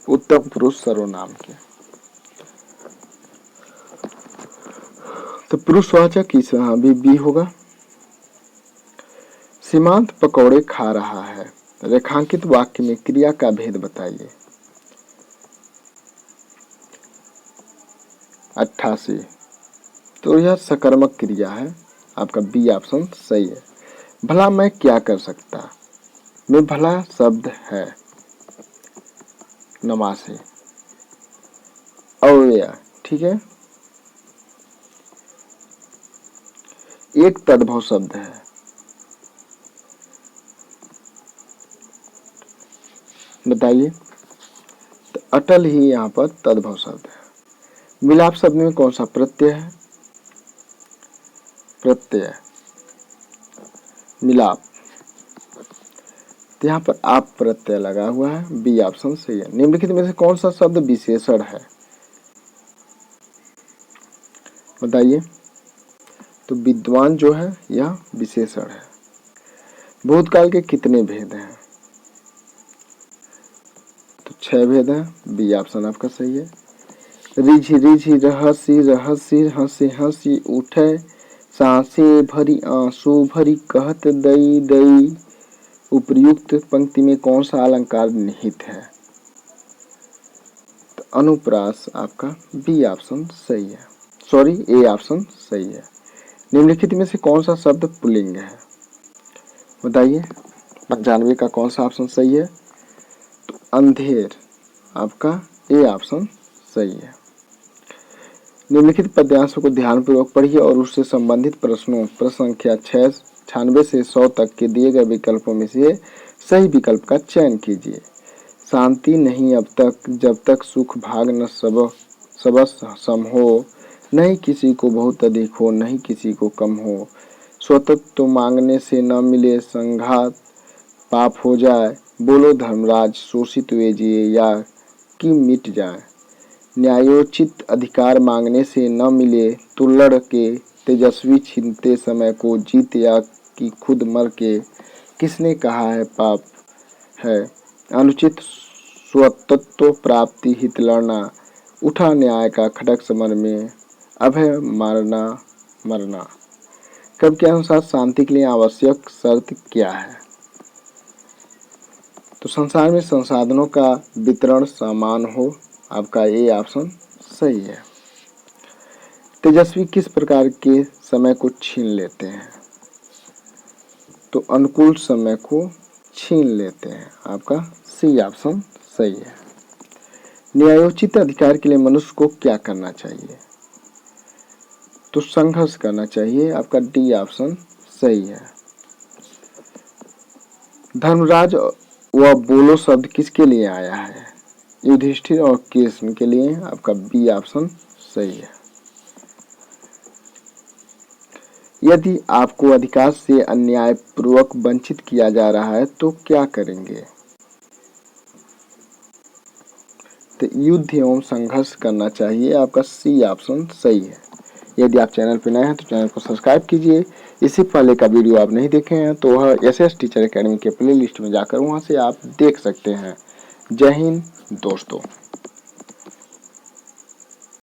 उत्तम पुरुष सर्वनाम के, तो पुरुषवाचक इस भी बी होगा। सीमांत पकौड़े खा रहा है, रेखांकित वाक्य में क्रिया का भेद बताइए। 88। तो यह सकर्मक क्रिया है, आपका बी ऑप्शन सही है। भला मैं क्या कर सकता, में भला शब्द है, नमासे, अव्यय, ठीक है। एक तद्भव शब्द है, बताइए। तो अटल ही यहाँ पर तद्भव शब्द है। मिलाप शब्द में कौन सा प्रत्यय है? प्रत्यय, मिलाप, तो यहाँ पर आप प्रत्यय लगा हुआ है, बी ऑप्शन सही है। निम्नलिखित में से कौन सा शब्द विशेषण है, बताइए। तो विद्वान जो है यह विशेषण है। भूतकाल के कितने भेद हैं? तो 6 भेद हैं, बी ऑप्शन आपका सही है। रिझी रिझी रहसी रहसी हंसी हंसी उठे, सांसे भरी आंसू भरी कहत दई दई। उपर्युक्त पंक्ति में कौन सा अलंकार निहित है? तो अनुप्रास, आपका बी ऑप्शन सही है, सॉरी ए ऑप्शन सही है। निम्नलिखित में से कौन सा शब्द पुल्लिंग है, बताइए। 95 का कौन सा ऑप्शन सही है? तो अंधेर, आपका ए ऑप्शन सही है। निम्नलिखित पद्यांशों को ध्यानपूर्वक पढ़िए और उससे संबंधित प्रश्नों प्रश्न संख्या 96 से 100 तक के दिए गए विकल्पों में से सही विकल्प का चयन कीजिए। शांति नहीं अब तक जब तक सुख भाग न सबस सम हो, नहीं किसी को बहुत अधिक हो नहीं किसी को कम हो। स्वतत्व मांगने से न मिले संघात पाप हो जाए, बोलो धर्मराज शोषित वे जिए या कि मिट जाए। न्यायोचित अधिकार मांगने से न मिले तो लड़ के तेजस्वी छीनते समय को जीत या कि खुद मर के किसने कहा है पाप है। अनुचित स्वतत्व प्राप्ति हित लड़ना, उठा न्याय का खड़क समर में अभय मारना मरना। कब के अनुसार शांति के लिए आवश्यक शर्त क्या है? तो संसार में संसाधनों का वितरण समान हो, आपका ए ऑप्शन सही है। तेजस्वी किस प्रकार के समय को छीन लेते हैं? तो अनुकूल समय को छीन लेते हैं, आपका सी ऑप्शन सही है। न्यायोचित अधिकार के लिए मनुष्य को क्या करना चाहिए? तो संघर्ष करना चाहिए, आपका डी ऑप्शन सही है। धर्मराज व बोलो शब्द किसके लिए आया है? युधिष्ठिर और कृष्ण के लिए आपका बी ऑप्शन सही है। यदि आपको अधिकार से अन्यायपूर्वक वंचित किया जा रहा है तो क्या करेंगे? तो युद्ध एवं संघर्ष करना चाहिए, आपका सी ऑप्शन सही है। यदि आप चैनल पर नए हैं तो चैनल को सब्सक्राइब कीजिए। इससे पहले का वीडियो आप नहीं देखे हैं तो वह एसएस टीचर एकेडमी के प्लेलिस्ट में जाकर वहां से आप देख सकते हैं। जय हिंद दोस्तों।